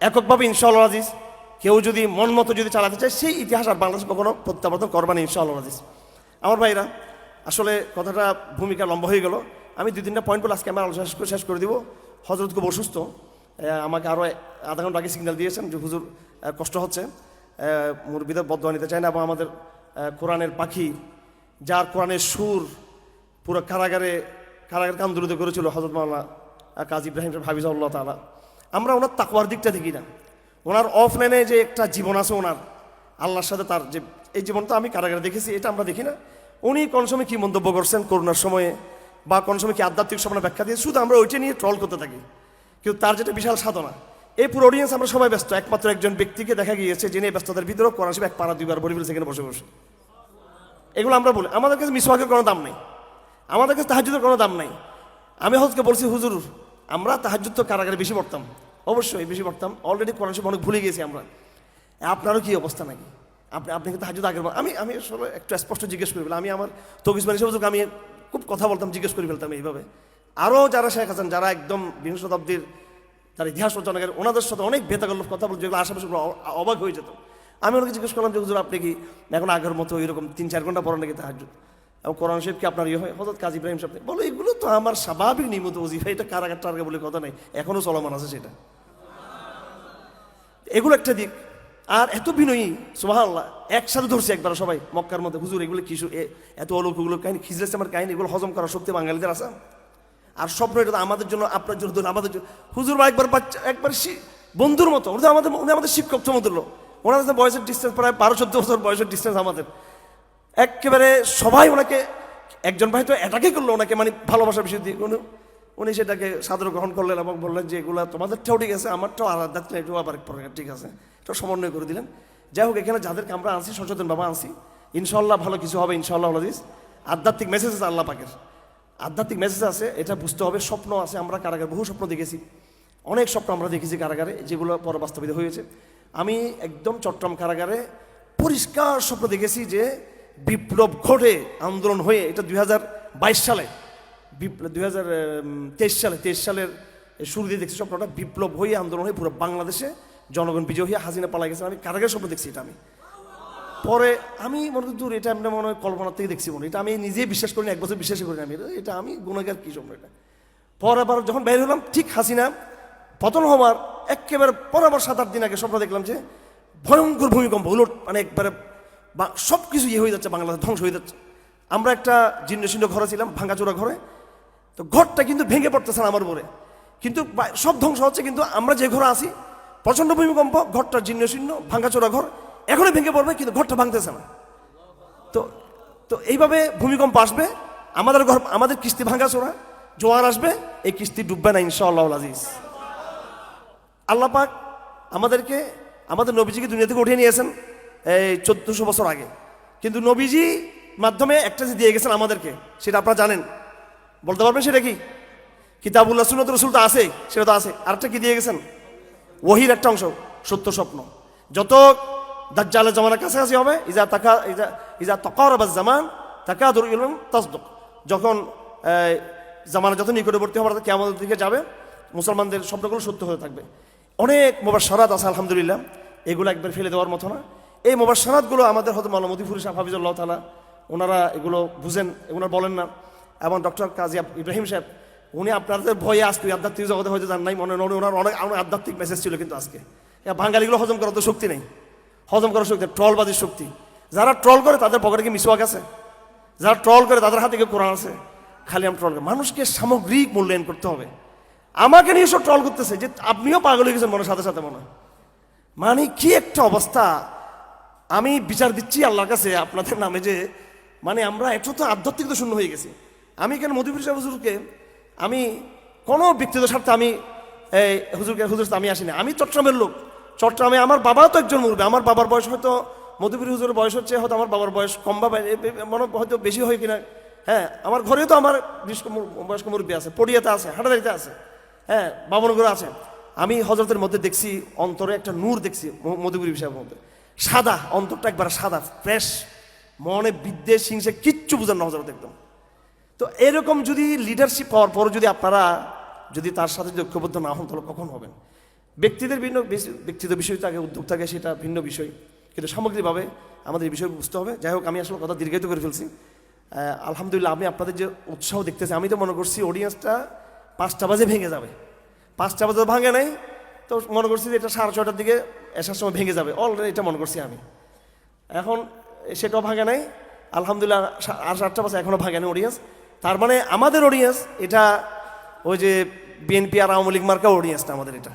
A: এককভাবে ইনশাআল্লাহ আজিজ, কেউ যদি মন মতো যদি চালাতে চায়, সেই ইতিহাস আর বাংলাদেশ কখনো প্রত্যাবর্তন করবে না ইনশাআল্লাহ আজিজ। আমার ভাইরা, আসলে কথাটা ভূমিকা লম্বা হয়ে গেল। আমি 2-3টা পয়েন্ট বলে আজকে আমার আলোচনা শেষ করে দিব। হজরত খুব অসুস্থ, আমাকে আরও আধা ঘন্টা আগে সিগন্যাল দিয়েছেন যে হুজুর কষ্ট হচ্ছে, মুরব্বিদের বদদোয়া নিতে চায় না। এবং আমাদের কোরআনের পাখি, যার কোরআনের সুর পুরো কারাগারে কান্দুলিত করেছিল হজরত মাওলানা কাজী ইব্রাহিম সাহেব হাফিজাহুল্লাহ তাআলা। আমরা ওনার তাকওয়ার দিকটা দেখি না, ওনার অফলাইনে যে একটা জীবন আছে ওনার আল্লাহর সাথে, তার যে এই জীবনটা আমি কারাগারে দেখেছি, এটা আমরা দেখি না। উনি কোন সময় কি মন্তব্য করছেন করোনার সময়ে, বা কোন সময় কি আধ্যাত্মিক স্বপ্ন ব্যাখ্যা দিয়ে, শুধু আমরা ওইটা নিয়ে ট্রল করতে থাকি। কিন্তু তার যেটা বিশাল সাধনা, এই পুরো অডিয়েন্স আমরা সবাই ব্যস্ত, একমাত্র একজন ব্যক্তিকে দেখা গিয়েছে যিনি ব্যস্ততার ভিতরেও কোরআন শরীফ 1 পারা 2 বার বলে ফেলেছে এখানে বসে বসে। এগুলো আমরা বলি, আমাদের কাছে মিসওয়াকের কোনো দাম নেই, আমাদের কাছে তাহাজ্জুদের কোনো দাম নাই। আমি হজরতকে বলছি, হুজুর আমরা তাহাজ্জুদ তো কারাগারে বেশি পড়তাম, অবশ্যই বেশি পড়তাম, অলরেডি কোরআন শরীফ অনেক ভুলে গেছি আমরা। আপনারও কি অবস্থা নাকি? আপনি কিন্তু তাহাজ্জুদ আগের, আমি আসলে একটু স্পষ্ট জিজ্ঞেস করি বলে, আমি আমার তৌকিসমান হিসেবে আমি খুব কথা বলতাম, জিজ্ঞেস করে ফেলতাম এইভাবে। আরও যারা শেখ আছেন, যারা একদম বিংশ শতাব্দীর যারা ইতিহাস রচনাকারী, ওনাদের সাথে অনেক বেতাগল্প কথা বলছে, যেগুলো আশেপাশে অবাক হয়ে যেত। আমি ওনাকে জিজ্ঞেস করলাম যে হুজুর আপনি কি এখন আগের মতো এরকম 3-4 ঘন্টা পড়েন নাকি তাহাজ্জুদ, এবং কোরআন শরীফ কি আপনার ইয়ে হয়? হযরত কাজী ইব্রাহিম সাহেব বলো, এগুলো তো আমার স্বাভাবিক নিয়মিত ওজিফা, এটা কারাগার টারগা বলে কথা নেই, এখনো চলমান আছে সেটা। এগুলো একটা দিক। আর এত বিনয়ী, সুবহানাল্লাহ, একসাথে ধরছে একবার সবাই মক্কার মধ্যে, হুজুর এগুলো কি এত অলৌকিক কাহিনী, খিজর ইসলামের কাহিনী, এগুলো হজম করার শক্তি বাঙালিদের আছে। আর স্বপ্ন এটা তো আমাদের জন্য, আপনার জন্য, আমাদের জন্য। হুজুর বা একবার বন্ধুর মতো, উনি আমাদের শিক্ষক সমতুল্য। ওনার সাথে বয়সের ডিস্টেন্স প্রায় 12-14 বছর বয়সের ডিস্টেন্স আমাদের। একেবারে সবাই ওনাকে, একজন ভাই তো এটাকে করলো ওনাকে, মানে ভালোবাসার বিষয় দিয়ে উনি সেটাকে সাদর গ্রহণ করলেন এবং বললেন যে এগুলো তোমাদেরটাও ঠিক আছে, আমারটাও আলাদা, এটাও আবার এক প্রকার ঠিক আছে, এটা সমন্বয় করে দিলেন। যাই হোক, এখানে যাদেরকে আমরা আনছি সচেতন বাবা আনছি, ইনশাল্লাহ ভালো কিছু হবে ইনশাল্লাহ আজিজ। আধ্যাত্মিক মেসেজ আছে, আল্লাহ পাকের আধ্যাত্মিক মেসেজ আছে, এটা বুঝতে হবে। স্বপ্ন আছে, আমরা কারাগারে বহু স্বপ্ন দেখেছি, অনেক স্বপ্ন আমরা দেখেছি কারাগারে, যেগুলো পরে বাস্তবিত হয়েছে। আমি একদম চট্টগ্রাম কারাগারে পরিষ্কার স্বপ্ন দেখেছি যে বিপ্লব ঘটে, আন্দোলন হয়ে, এটা 2022 সালে, 2023 সালের শুরু দিয়ে দেখছি স্বপ্নটা, বিপ্লব হয়ে আন্দোলন হয়ে পুরো বাংলাদেশে জনগণ বিজয় হয়ে হাসিনা পালা গেছে। আমি কারাগারের স্বপ্ন দেখছি এটা। আমি পরে আমি মনে করি দূর, এটা আমরা মনে হয় কল্পনার থেকে দেখছি মনে, এটা আমি নিজেই বিশ্বাস করি না, 1 বছর বিশ্বাসই করি না আমি, এটা আমি গুণাগার কি স্বপ্ন এটা। পরে আবার যখন বের হলাম, ঠিক হাসিনা পতন হওয়ার একেবারে পরে আবার 7-8 দিন আগে স্বপ্ন দেখলাম যে ভয়ঙ্কর ভূমিকম্প, উলট মানে একবারে সব কিছু ইয়ে হয়ে যাচ্ছে, বাংলাদেশ ধ্বংস হয়ে যাচ্ছে। আমরা একটা জীর্ণ শীর্ণ ঘরে ছিলাম, ভাঙাচোরা ঘরে, তো ঘরটা কিন্তু ভেঙে পড়তেছে আমার উপরে। কিন্তু সব ধ্বংস হচ্ছে, কিন্তু আমরা যে ঘরে আছি প্রচণ্ড ভূমিকম্প, ঘরটা জীর্ণ শীর্ণ ভাঙাচোরা ঘর, এখনই ভেঙে পড়বে কিন্তু ঘরটা ভাঙতেছে না। তো তো এইভাবে ভূমিকম্প আসবে, আমাদের ঘর, আমাদের কিস্তি ভাঙাচোরা, জোয়ার আসবে, এই কিস্তি ডুববে না ইনশাআল্লাহ আজিজ। আল্লাহ পাক আমাদেরকে, আমাদের নবীজিকে দুনিয়া থেকে উঠিয়ে নিয়েছেন এই 1400 বছর আগে, কিন্তু নবীজি মাধ্যমে একটা যে দিয়ে গেছেন আমাদেরকে, সেটা আপনারা জানেন, বলতে পারবেন সেটা কি? কিতাবুল্লাহ সুন্নাত রাসূল তো আছে, সেটা তো আছে। আরেকটা কি দিয়ে গেছেন? ওহির একটা অংশ, সত্য স্বপ্ন। যত দাজ্জালের জামানার কাছাকাছি হবে, ইজা তাকারাবাজ জামান তাকাদুর ইলম তাসদুক, যখন জামানা যত নিকটবর্তী হবে কিয়ামতের দিকে যাবে, মুসলমানদের স্বপ্নগুলো সত্য হয়ে থাকবে। অনেক মুবাশশারাত আছে আলহামদুলিল্লাহ, এগুলো একবার ফেলে দেওয়ার মতো না। এই মুবাশশারাতগুলো আমাদের হয়তো মাওলানা মতিফুর সাহেব হাফিজুল্লাহ তাআলা ওনারা এগুলো বুঝেন, এগুলো বলেন না। এবং ডক্টর কাজী ইব্রাহিম সাহেব, উনি আপনাদের ভয়ে আজকে আধ্যাত্মিক জগতে হয়তো জান নাই, মনে ওনার অনেক আধ্যাত্মিক মেসেজ ছিল, কিন্তু আজকে বাঙালিগুলো হজম করার তো শক্তি নেই, হজম করার শক্তি, ট্রলবাজির শক্তি। যারা ট্রল করে তাদের পকেটে কি মিসওয়াক আছে? যারা ট্রল করে তাদের হাতে কি কোরআন আছে? খালি আমি ট্রল করি। মানুষকে সামগ্রিক মূল্যায়ন করতে হবে। আমাকে নিয়ে সব ট্রল করতেছে যে আপনিও পাগল হয়ে গেছেন মনের সাথে সাথে, মনে মানে কি একটা অবস্থা। আমি বিচার দিচ্ছি আল্লাহর কাছে আপনাদের নামে যে মানে আমরা একটু তো আধ্যাত্মিকতা শূন্য হয়ে গেছি। আমি কেন মতিফুর সাহেব হুজুরকে, আমি কোনো ব্যক্তিগত স্বার্থে আমি এই হুজুর আমি আসিনি। আমি চট্টগ্রামের লোক, চট্টগ্রামে আমার বাবা তো একজন মুরব্বী, আমার বাবার বয়স হয়তো মতিফুর হুজুরের বয়স হচ্ছে হয়তো আমার বাবার বয়স কম বা মনে হয়তো বেশি হয় কিনা। হ্যাঁ, আমার ঘরে তো আমার বয়স্ক মুরব্বী আছে, পড়িয়াতে আছে, হাটাদারিতে আছে, হ্যাঁ, বাবনগরে আছে। আমি হজরতের মধ্যে দেখছি অন্তরে একটা নূর দেখছি, মতিফুর সাহেবের মধ্যে সাদা, অন্তরটা একবার সাদা ফ্রেশ, মনে বিদ্বেষ হিংসে কিচ্ছু বুঝান না হজরত একদম। তো এরকম যদি লিডারশিপ পাওয়ার পর যদি আপনারা যদি তার সাথে যদি ঐক্যবদ্ধ না হন, তাহলে কখন হবেন? ব্যক্তিদের ভিন্ন ব্যক্তিগত বিষয় থাকে, উদ্যোগ থাকে, সেটা ভিন্ন বিষয়, কিন্তু সামগ্রিকভাবে আমাদের এই বিষয় বুঝতে হবে। যাই হোক, আমি আসলে কথা দীর্ঘায়িত করে ফেলছি। আলহামদুলিল্লাহ, আমি আপনাদের যে উৎসাহ দেখতেছি, আমি তো মনে করছি অডিয়েন্সটা 5টা বাজে ভেঙে যাবে। 5টা বাজে ভাঙে নাই, তো মনে করছি যে এটা 6:30টার দিকে আসার সময় ভেঙে যাবে, অলরেডি এটা মনে করছি আমি। এখন সেটাও ভাঙে নাই আলহামদুলিল্লাহ, আর 8টা বাজে এখনও ভাঙে নাই অডিয়েন্স। তার মানে আমাদের অডিয়েন্স এটা ওই যে বিএনপি আর আওয়ামী লীগ মার্কা অডিয়েন্সটা আমাদের এটা।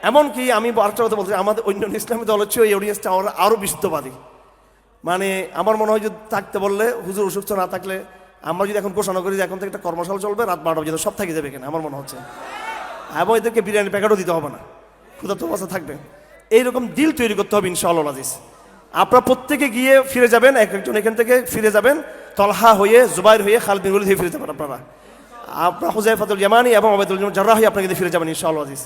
A: এমনকি আমি আরেকটা কথা বলছি, আমাদের অন্য ইসলামী দল হচ্ছে এই অডিয়েন্সটা আরও বিশুদ্ধবাদী। মানে আমার মনে হয় যে থাকতে বললে হুজুর অসুস্থ না থাকলে, আমরা যদি এখন ঘোষণা করি যে এখন থেকে একটা কর্মশালা চলবে রাত 12টা পর্যন্ত, সব থেকে যাবে এখানে আমার মনে হচ্ছে। এবং এদেরকে বিরিয়ানি প্যাকেটও দিতে হবে না, ক্ষুধার্ত অবস্থা থাকবে। এইরকম দিল তৈরি করতে হবে ইনশাআল্লাহ আজিজ। আপনারা প্রত্যেকে গিয়ে ফিরে যাবেন, একজন এখান থেকে ফিরে যাবেন, তলহা হয়ে, জুবাইর হয়ে, খালিদ বিন ওয়ালিদ হয়ে ফিরে যাবেন আপনারা। আপনারা হুযায়ফাতুল ইয়ামানি এবং উবাইদুল জাররাহ হয়ে আপনারা ফিরে যাবেন ইনশাআল্লাহ আজিজ।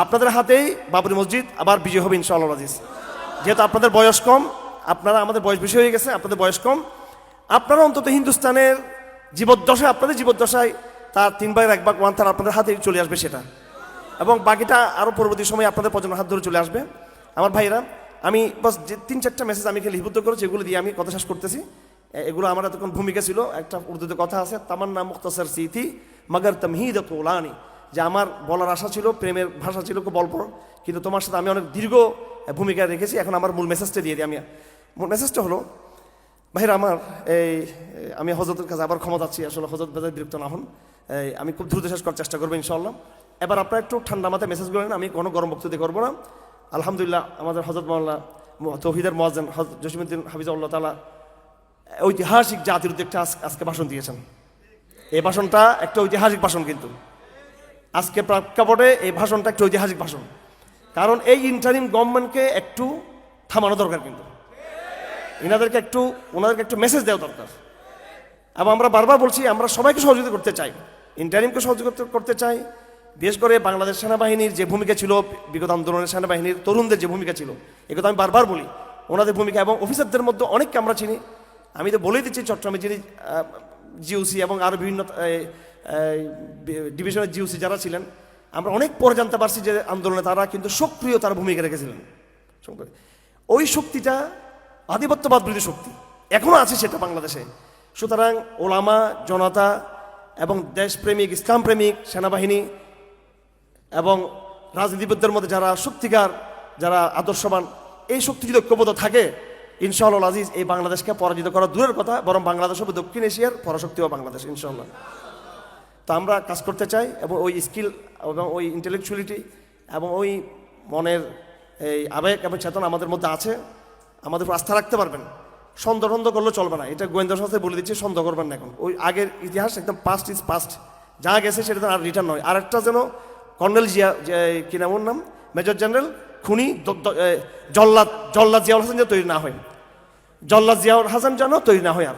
A: আপনাদের হাতেই বাবরি মসজিদ আবার বিজয় হবে ইনশাআল্লাহ আজিজ। যেহেতু আপনাদের বয়স কম, আপনারা, আমাদের বয়স বেশি হয়ে গেছে, আপনাদের বয়স কম, আপনারা অন্তত হিন্দুস্তানের জীবদ্দশায়, আপনাদের জীবদ্দশায় তার 3/1 ওয়ান-থার্ড আপনাদের হাতে চলে আসবে সেটা, এবং বাকিটা আরও পরবর্তী সময় আপনাদের প্রজন্মের হাত ধরে চলে আসবে। আমার ভাইরা, আমি বাস যে 3-4টা মেসেজ আমি খালি লিপিবদ্ধ করেছি, এগুলো দিয়ে আমি কথা শেষ করতেছি। এগুলো আমার এতক্ষণ ভূমিকা ছিল। একটা উর্দুতে কথা আছে, তামান্না মুখতাসার সিথি মাগার তামহিদ তোলানি, যে আমার বলার আশা ছিল, প্রেমের ভাষা ছিল খুব অল্প, কিন্তু তোমার সাথে আমি অনেক দীর্ঘ ভূমিকা রেখেছি। এখন আমার মূল মেসেজটা দিয়ে দিই। আমি মূল মেসেজটা হলো, ভাইরা আমার, আমি হজরতের কাছে আবার ক্ষমা চাচ্ছি, আসলে হজরত বেজায় বিরক্ত না হন। আমি খুব দ্রুত শেষ করার চেষ্টা করবো ইনশাআল্লাহ। এবার আপনারা একটু ঠান্ডা মাথায় মেসেজ করেন, আমি কোনো গরম বক্তব্য করবো না। আলহামদুলিল্লাহ, আমাদের হজরত মাওলানা তৌহিদের মুয়াজ্জিন হযরত জসিমউদ্দিন হাফিজাহুল্লাহ তাআলা ঐতিহাসিক জাতির উদ্যোগটা আজকে ভাষণ দিয়েছেন। এই ভাষণটা একটা ঐতিহাসিক ভাষণ, কিন্তু আজকে প্রেক্ষাপটে এই ভাষণটা একটা ঐতিহাসিক ভাষণ। কারণ এই ইন্টারিম গভর্নমেন্টকে একটু থামানো দরকার, কিন্তু ওনাদেরকে একটু মেসেজ দেওয়া দরকার। এবং আমরা বারবার বলছি, আমরা সবাইকে সহযোগিতা করতে চাই, ইন্টারিমকে সহযোগিতা করতে চাই। বিশেষ করে বাংলাদেশ সেনাবাহিনীর যে ভূমিকা ছিল, বিগত আন্দোলনের সেনাবাহিনীর তরুণদের যে ভূমিকা ছিল, এগুলো আমি বারবার বলি, ওনাদের ভূমিকা। এবং অফিসারদের মধ্যে অনেককে আমরা চিনি। আমি তো বলেই দিচ্ছি, চট্টগ্রামে যিনি জিওসি এবং আরও বিভিন্ন ডিভিশনের জিওসি যারা ছিলেন, আমরা অনেক পরে জানতে পারছি যে আন্দোলনে তারা কিন্তু সক্রিয় তার ভূমিকা রেখেছিলেন। ওই শক্তিটা আধিপত্যবাদ বিরোধী শক্তি এখনও আছে সেটা বাংলাদেশে। সুতরাং ওলামা, জনতা এবং দেশপ্রেমিক, ইসলামপ্রেমিক সেনাবাহিনী এবং রাজনীতিবিদদের মধ্যে যারা সত্যিকার, যারা আদর্শবান, এই শক্তি যদি ঐক্যবদ্ধ থাকে, ইনশাআল্লাহ আজিজ, এই বাংলাদেশকে পরাজিত করা দূরের কথা, বরং বাংলাদেশ হবে দক্ষিণ এশিয়ার পরাশক্তি ও বাংলাদেশ ইনশাআল্লাহ। তো আমরা কাজ করতে চাই এবং ওই স্কিল এবং ওই ইন্টেলেকচুয়ালিটি এবং ওই মনের এই আবেগ এবং চেতনা আমাদের মধ্যে আছে, আমাদের উপর আস্থা রাখতে পারবেন। সন্দেহ করলে চলবে না, এটা গোয়েন্দা সংস্থায় বলে দিচ্ছি, সন্দেহ করবেন না। এখন ওই আগের ইতিহাস একদম পাস্ট ইজ পাস্ট, যা গেছে সেটা আর রিটার্ন নয়। আর একটা যেন কর্নেল জিয়া, কি নাম ওর নাম, মেজর জেনারেল খুনি জল্লাদ জিয়াউল হাসান যেন তৈরি না হয়, জল্লাদ জিয়াউল হাসান যেন তৈরি না হয়। আর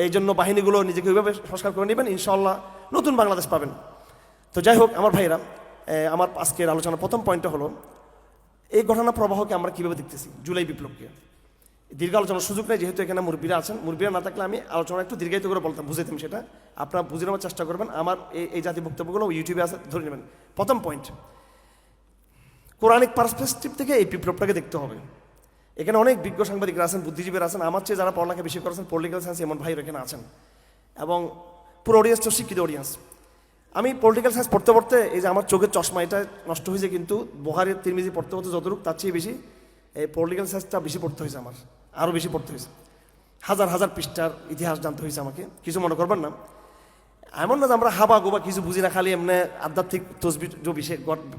A: এই জন্য বাহিনীগুলো নিজেকে ওইভাবে সংস্কার করে নেবেন, ইনশাআল্লাহ নতুন বাংলাদেশ পাবেন। তো যাই হোক আমার ভাইরা, আমার আজকের আলোচনার প্রথম পয়েন্টটা হলো এই ঘটনা প্রবাহকে আমরা কীভাবে দেখতেছি, জুলাই বিপ্লবকে। দীর্ঘ আলোচনার সুযোগ নেই, যেহেতু এখানে মুরব্বীরা আছেন। মুরব্বীরা না থাকলে আমি আলোচনা একটু দীর্ঘায়িত করে বলতাম, বুঝাইতাম, সেটা আপনারা বুঝে নেওয়ার চেষ্টা করবেন। আমার এই জাতীয় বক্তব্যগুলো ইউটিউবে আছে, ধরে নেবেন। প্রথম পয়েন্ট, কোরআনিক পার্সপেক্টিভ থেকে এই বিপ্লবটাকে দেখতে হবে। এখানে অনেক বিজ্ঞ সাংবাদিকরা আছেন, বুদ্ধিজীবীরা আছেন, আমার চেয়ে যারা পড়ালেখা বেশি করেছেন, পলিটিক্যাল সায়েন্স এমন ভাইরা এখানে আছেন, এবং পুরো অডিয়েন্সটা শিক্ষিত অডিয়েন্স। আমি পলিটিক্যাল সায়েন্স পড়তে পড়তে এই যে আমার চোখের চশমা এটা নষ্ট হয়েছে, কিন্তু বুখারী তিরমিজি পড়তে পড়তে যতটুকু তার চেয়ে বেশি এই পলিটিক্যাল সায়েন্সটা বেশি পড়তে হয়েছে, আমার আরও বেশি পড়তে হয়েছে। হাজার হাজার পৃষ্ঠার ইতিহাস জানতে হয়েছে আমাকে, কিছু মনে করবেন না। এমন না যে আমরা হাবা গোবা কিছু বুঝি না, খালি এমনি আধ্যাত্মিক তসবি জবি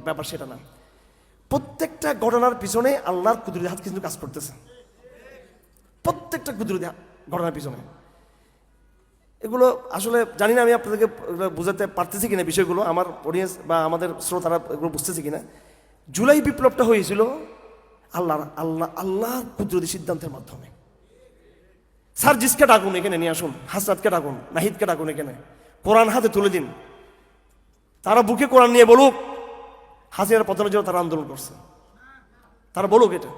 A: ব্যাপার, সেটা না। প্রত্যেকটা ঘটনার পিছনে আল্লাহর কুদরতি হাত কিন্তু কাজ করতেছে, প্রত্যেকটা কুদরতি ঘটনার পিছনে। এগুলো আসলে জানি না আমি আপনাদেরকে বুঝাতে পারতেছি কিনা বিষয়গুলো, আমার অডিয়েন্স বা আমাদের শ্রোতারা এগুলো বুঝতেছে কিনা। জুলাই বিপ্লবটা হয়েছিল আল্লাহর কুদরতি সিদ্ধান্তের মাধ্যমে। সার্জিসকে ডাকুন এখানে নিয়ে আসুন, হাসরাতকে ডাকুন, নাহিদকে ডাকুন এখানে, কোরআন হাতে তুলে দিন, তারা বুকে কোরআন নিয়ে বলুক হাসিনার পতনের জন্য তারা আন্দোলন করছে, তারা বলুক। এটা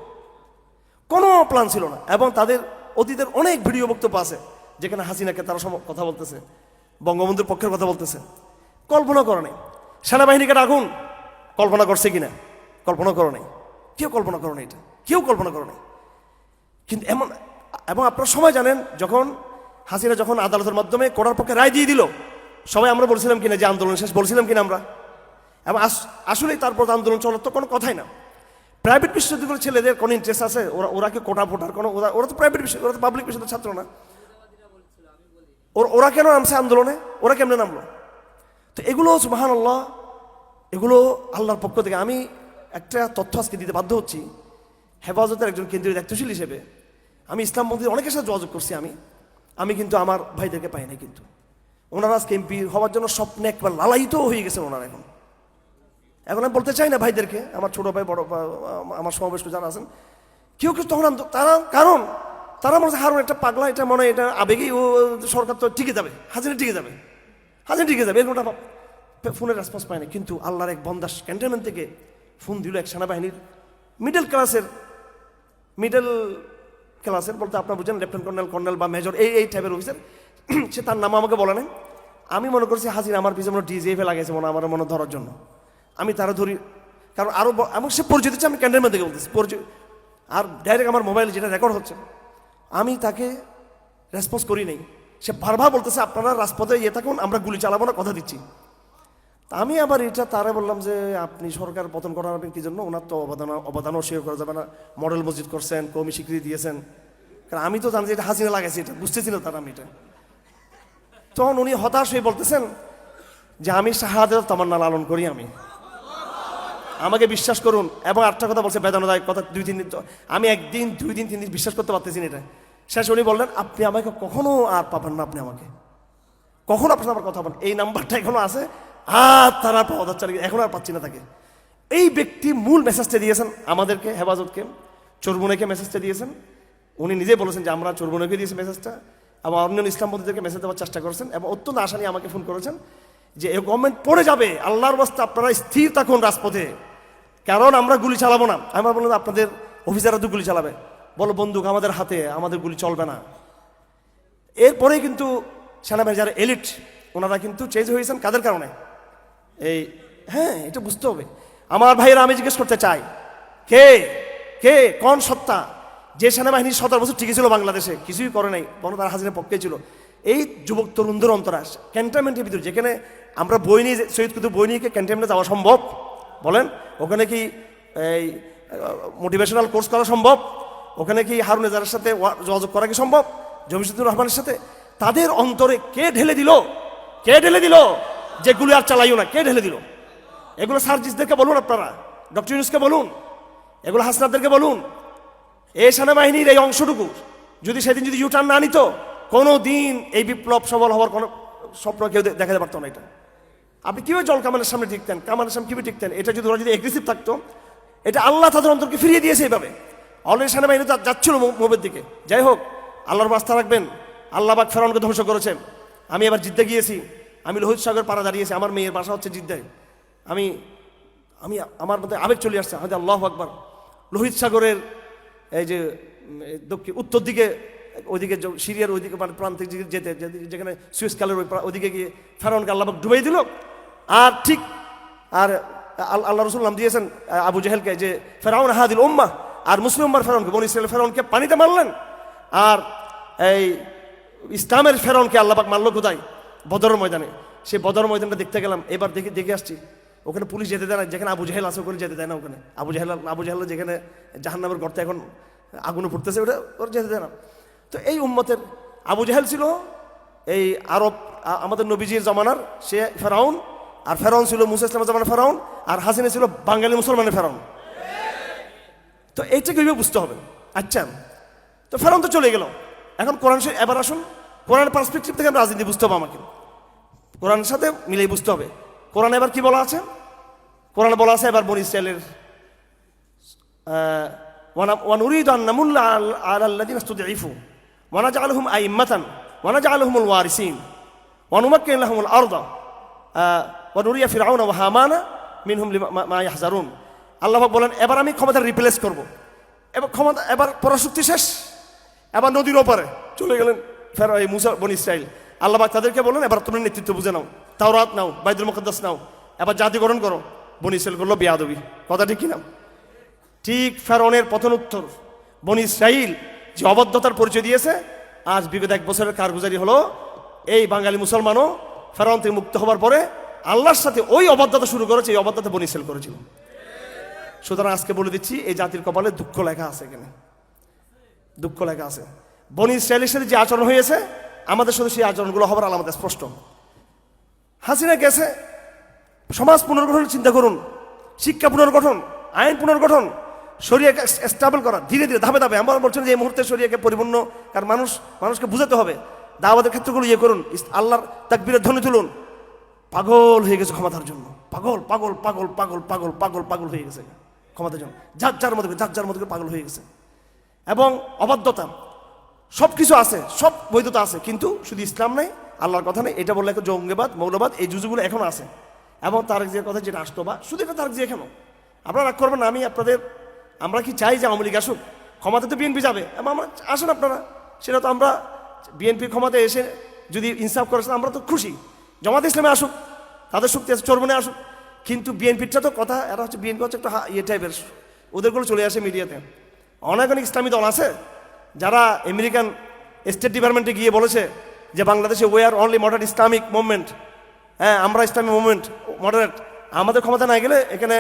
A: কোনো প্ল্যান ছিল না, এবং তাদের অতীতের অনেক ভিডিও বক্তব্য আছে যেখানে হাসিনাকে তারা কথা বলতেছে, বঙ্গবন্ধুর পক্ষের কথা বলতেছে। কল্পনা করে নেই। সেনাবাহিনীকে ডাকুন, কল্পনা করছে কিনা? কল্পনা করো নেই, কেউ কল্পনা করো নেই, এটা কেউ কল্পনা করো নেই। কিন্তু এমন, এবং আপনারা সবাই জানেন যখন হাসিনা যখন আদালতের মাধ্যমে কোর্টের পক্ষে রায় দিয়ে দিল, সবাই আমরা বলছিলাম কিনা যে আন্দোলন শেষ, বলছিলাম কিনা আমরা? এবং আসলেই তারপর আন্দোলন চলার তো কোনো কথাই না। প্রাইভেট বিশ্ববিদ্যালয়ের ছেলেদের কোনো ইন্টারেস্ট আছে? ওরা কি কোটা ফোটার কোনো, ওরা তো প্রাইভেট ওরা তো পাবলিক বিশ্ববিদ্যালয়ের ছাত্র না। ওরা কেন নামছে আন্দোলনে? ওরা কেমনে নামলো? তো এগুলো সুবহানাল্লাহ, এগুলো আল্লাহর পক্ষ থেকে। আমি একটা তথ্য আজকে দিতে বাধ্য হচ্ছি, হেফাজতের একজন কেন্দ্রীয় দায়িত্বশীল হিসেবে আমি ইসলামপন্থী অনেকের সাথে যোগাযোগ করছি। আমি কিন্তু আমার ভাইদেরকে পাই না, কিন্তু ওনারা আজকে এমপি হওয়ার জন্য স্বপ্নে একবার লালায়িত হয়ে গেছেন ওনারা। এখন আমি বলতে চাই না ভাইদেরকে, আমার ছোট ভাই বড় আমার সমাবেশ যারা আছেন, কেউ কেউ তখন কারণ তারা মনে হচ্ছে হারুন একটা পাগলা, এটা মনে হয় এটা আবেগেই ও সরকার তো টিকে যাবে, হাজিরা টিকে যাবে, হাজিরা টিকে যাবে, এরকমটা ফোনের রেসপন্স পায় না। কিন্তু আল্লাহর এক বন্দা ক্যান্টনমেন্ট থেকে ফোন দিল এক সেনাবাহিনীর মিডল ক্লাসের বলতে আপনার বুঝেন লেফটেন্যান্ট কর্নেল বা মেজর এই টাইপের অফিসার। সে তার নাম আমাকে বলে নেন। আমি মনে করছি হাজির আমার পিছনে ডিজিএফে লাগাইছে আমার মনে ধরার জন্য। আমি তারা ধরি, কারণ আরও আমার সে পরিচয় দিচ্ছে, আমি ক্যান্টনমেন্ট থেকে বলতেছি পরিচয়, আর ডাইরেক্ট আমার মোবাইলে যেটা রেকর্ড হচ্ছে, আমি তাকে রেসপন্স করি নাই। সে বারবার বলতেছে আপনারা রাজপথে ইয়ে থাকুন, আমরা গুলি চালাবো না, কথা দিচ্ছি। তা আমি আবার এটা তারা বললাম যে আপনি সরকার পতন করাবেন কি জন্য? ওনার তো অবদানও স্বীকার করা যাবে না, মডেল মসজিদ করছেন, কওমি স্বীকৃতি দিয়েছেন। কারণ আমি তো জানি যে এটা হাসিনা লাগাইছে, এটা বুঝতেছিল তারা। আমি এটা তখন উনি হতাশ হয়ে বলতেছেন যে আমি শাহাদাত তামান্না লালন করি, আমাকে বিশ্বাস করুন। এবং আটটা কথা বলছে, বেদনাদায়ক কথা, 2-3 দিন। আমি একদিন 2-3 দিন বিশ্বাস করতে পারতেছি না এটা। শেষ উনি বললেন আপনি আমাকে কখনো আর পাবেন না, আপনি আমাকে কখনো আপনার আমার কথা বলেন, এই নাম্বারটা এখনো আছে, আর তারা পাওয়া যাচ্ছে এখন আর পাচ্ছি না তাকে। এই ব্যক্তি মূল মেসেজটা দিয়েছেন আমাদেরকে, হেফাজতকে, চরমুনাইকে মেসেজটা দিয়েছেন। উনি নিজে বলেছেন যে আমরা চরমুনাইকে দিয়েছি মেসেজটা, এবং অন্যান্য ইসলামপন্থীদেরকে মেসেজ দেওয়ার চেষ্টা করেছেন, এবং অত্যন্ত আশা নিয়ে আমাকে ফোন করেছেন যে এই গভর্নমেন্ট পড়ে যাবে, আল্লাহর রাস্তা আপনারা স্থির থাকুন রাজপথে, কারণ আমরা গুলি চালাবো না। আমরা বললাম আপনাদের অফিসাররা তো গুলি চালাবে, বলো বন্দুক আমাদের হাতে, আমাদের গুলি চলবে না। এরপরেই কিন্তু সেনাবাহিনী যারা এলিট, ওনারা কিন্তু চেঞ্জ হয়েছেন কাদের কারণে? হ্যাঁ, এটা বুঝতে হবে আমার ভাইয়েরা। আমি জিজ্ঞেস করতে চাই, কে কোন সত্তা যে সেনাবাহিনী 17 বছর টিকে ছিল বাংলাদেশে, কিছুই করে নাই, বরং তারা হাজিরার পক্ষে ছিল? এই যুবক তরুণদের অন্তরাস ক্যান্টনমেন্টের ভিতরে, যেখানে আমরা বই নিয়ে শহীদ কুতুব বই নিয়ে ক্যান্টনমেন্টে যাওয়া সম্ভব? বলেন, ওখানে কি এই মোটিভেশনাল কোর্স করা সম্ভব? ওখানে কি হারুন এজারের সাথে যোগাযোগ করা কি সম্ভব? জমিসুদ্দুর রহমানের সাথে? তাদের অন্তরে কে ঢেলে দিল কে ঢেলে দিল? যে গুলি আর চালাইও না, কে ঢেলে দিল? এগুলো সার্জিসদেরকে বলুন, আপনারা ডক্টর ইউনূসকে বলুন, এগুলো হাসনাতদেরকে বলুন। এই সেনাবাহিনীর এই অংশটুকু যদি সেদিন যদি ইউটার্ন না নিত, কোনো দিন এই বিপ্লব সফল হওয়ার কোনো স্বপ্ন কেউ দেখাতে পারতো না। এটা আপনি কীভাবে জল কামানের সামনে টিকতেন, কামানের সামনে কীভাবে টিকতেন? এটা যদি ওরা যদি এগ্রেসিভ থাকতো, এটা আল্লাহ তাদের অন্তরকে ফিরিয়ে দিয়েছে এইভাবে। অলরেডি সেনাবাহিনী যাচ্ছিল মোবের দিকে। যাই হোক, আল্লাহর বাস্তা রাখবেন, আল্লাহ পাক ফেরাউনকে ধ্বংস করেছে। আমি এবার জিদ্দা গিয়েছি, আমি লোহিত সাগর পাড়া দাঁড়িয়েছি, আমার মেয়ের বাসা হচ্ছে জিদ্দায়। আমি আমি আমার মধ্যে আবেগ চলে আসছে, হয়তো আল্লাহু আকবার। লোহিত সাগরের এই যে দক্ষিণ উত্তর দিকে, ওইদিকে সিরিয়ার ওইদিকে মানে প্রান্তিক যেতে যেখানে সুয়েজ কালের ওইদিকে গিয়ে ফেরাউনকে আল্লাহ পাক ডুবাই দিল। আর ঠিক আর আল্লাহ রসুল নাম দিয়েছেন আবু জেহেলকে যে ফেরাউন হাদিল উম্মাহ, আর মুসলিম উম্মার ফেরাউনকে, বনী ইসরাইল ফেরাউনকে পানিতে মারলেন। আর এই ইসলামের ফেরাউনকে আল্লাহ পাক মারল কোথায়? বদরের ময়দানে। সেই বদর ময়দানটা দেখতে গেলাম, এবার দেখে আসছি। ওখানে পুলিশ যেতে দেয় না, যেখানে আবু জেহেল আছে ওখানে যেতে দেয় না। ওখানে আবু জেহেল যেখানে জাহান্নামের গর্তে এখন আগুনে ফুটতেছে, ওরা যেতে দেয় না। তো এই উম্মতের আবু জেহেল ছিল এই আরব আমাদের নবীজির জমানার সে ফেরাউন, আর ফেরাউন ছিল মুসা ইসলামের জমানার ফেরাউন, আর হাসিনা ছিল বাঙালি মুসলমানের ফেরাউন। তো এইটা কীভাবে বুঝতে হবে? আচ্ছা, তো ফেরাউন তো চলে গেল, এখন কোরআন এবার আসুন, কোরআনের পার্সপেক্টিভ থেকে আমরা রাজনীতি বুঝতে হবে। আমাকে কোরআনের সাথে মিলেই বুঝতে হবে। কোরআনে এবার কি বলা আছে? কোরআনে বলা আছে এবার বনী ইসরাইলের ওয়ানুরিদু আন নামুল্লা আলাল্লাযিনা ইসতুদঈফু ওয়া নাজআলহুম আইম্মাতান ওয়া নাজআলহুমুল ওয়ারিসিন ওয়া নুমাক্কিন লাহুমুল আরদা ওয়া নুরিয়া ফিরআউনা ওয়া হামানা মিনহুম মা ইয়াহজারুন। আল্লাহ পাক বলেন এবার আমি ক্ষমতা রিপ্লেস করব। এবার ক্ষমতা, এবার পরাশক্তি শেষ। এবার নদীর ওপারে চলে গেলেন ফেরাউন, এই মুসা বনী ইসরাইল। আল্লাহ পাক তাদেরকে বলেন এবার তোমরা নেতৃত্ব বুঝে নাও, তাওরাত নাও, বাইতুল মুকদ্দাস নাও, এবার জাতিকরণ করো। বনী ইসরাইল করলো বেয়াদবি। কথা ঠিক কিনা? ঠিক ফেরাউনের পতনোত্তর বনী ইসরাইল যে অবদ্ধতার পরিচয় দিয়েছে, আজ বিগত 1 বছরের কারগুজারি হলো এই বাঙালি মুসলমানও ফেরাউন থেকে মুক্ত হওয়ার পরে আল্লাহর সাথে ওই অবদ্ধতা শুরু করেছে। এই অবদ্ধতা বনী ইসরাইল করেছিল। সুতরাং আজকে বলে দিচ্ছি, এই জাতির কপালে দুঃখ লেখা আছে, এখানে দুঃখ লেখা আছে। বনী ইসরাইলের সাথে যে আচরণ হয়েছে, আমাদের সাথে সেই আচরণগুলো হবার আলামত স্পষ্ট। হাসিনা গেছে, সমাজ পুনর্গঠনের চিন্তা করুন, শিক্ষা পুনর্গঠন, আইন পুনর্গঠন, শরিয়াকে স্টেবল করা, ধীরে ধীরে ধাপে ধাপে। আমরা বলছেন যে এই মুহূর্তে শরিয়াকে পরিপূর্ণ, কারণ মানুষকে বুঝাতে হবে। দাওয়াতের ক্ষেত্রগুলো ইয়ে করুন, আল্লাহর তাকবীরের ধ্বনি তুলুন। পাগল হয়ে গেছে ক্ষমতার জন্য, পাগল পাগল পাগল পাগল পাগল পাগল পাগল হয়ে গেছে ক্ষমতার জন্য। যার মধ্যে পাগল হয়ে গেছে। এবং অবাধ্যতা সব কিছু আছে, সব বৈধতা আছে, কিন্তু শুধু ইসলাম নাই, আল্লাহর কথা নেই। এটা বললে একটা জঙ্গিবাদ, মৌলবাদ, এই জুজুগুলো এখনো আছে। এবং তারেক জিয়ার কথা যেটা আসতো, বা শুধু এটা তারেক জিয়া কেন, আপনারা রাগ করবেন না। আমরা কি চাই যে আওয়ামী লীগ আসুক? ক্ষমতা তো বিএনপি যাবে, এবং আমরা আসেন আপনারা, সেটা তো আমরা বিএনপির ক্ষমতায় এসে যদি ইনসাফ করেছেন আমরা তো খুশি। জামাতে ইসলামে আসুক, তাদের শক্তি আছে, চরমনে আসুক। কিন্তু বিএনপিটা তো কথা, এরা হচ্ছে বিএনপি হচ্ছে একটা ইয়ে টাইপের, ওদেরগুলো চলে আসে মিডিয়াতে। অনেক ইসলামী দল আছে যারা আমেরিকান স্টেট ডিপার্টমেন্টে গিয়ে বলেছে যে বাংলাদেশে we are only moderate Islamic movement. হ্যাঁ, আমরা ইসলামিক মুভমেন্ট মডারেট। আমাদের ক্ষমতা না গেলে এখানে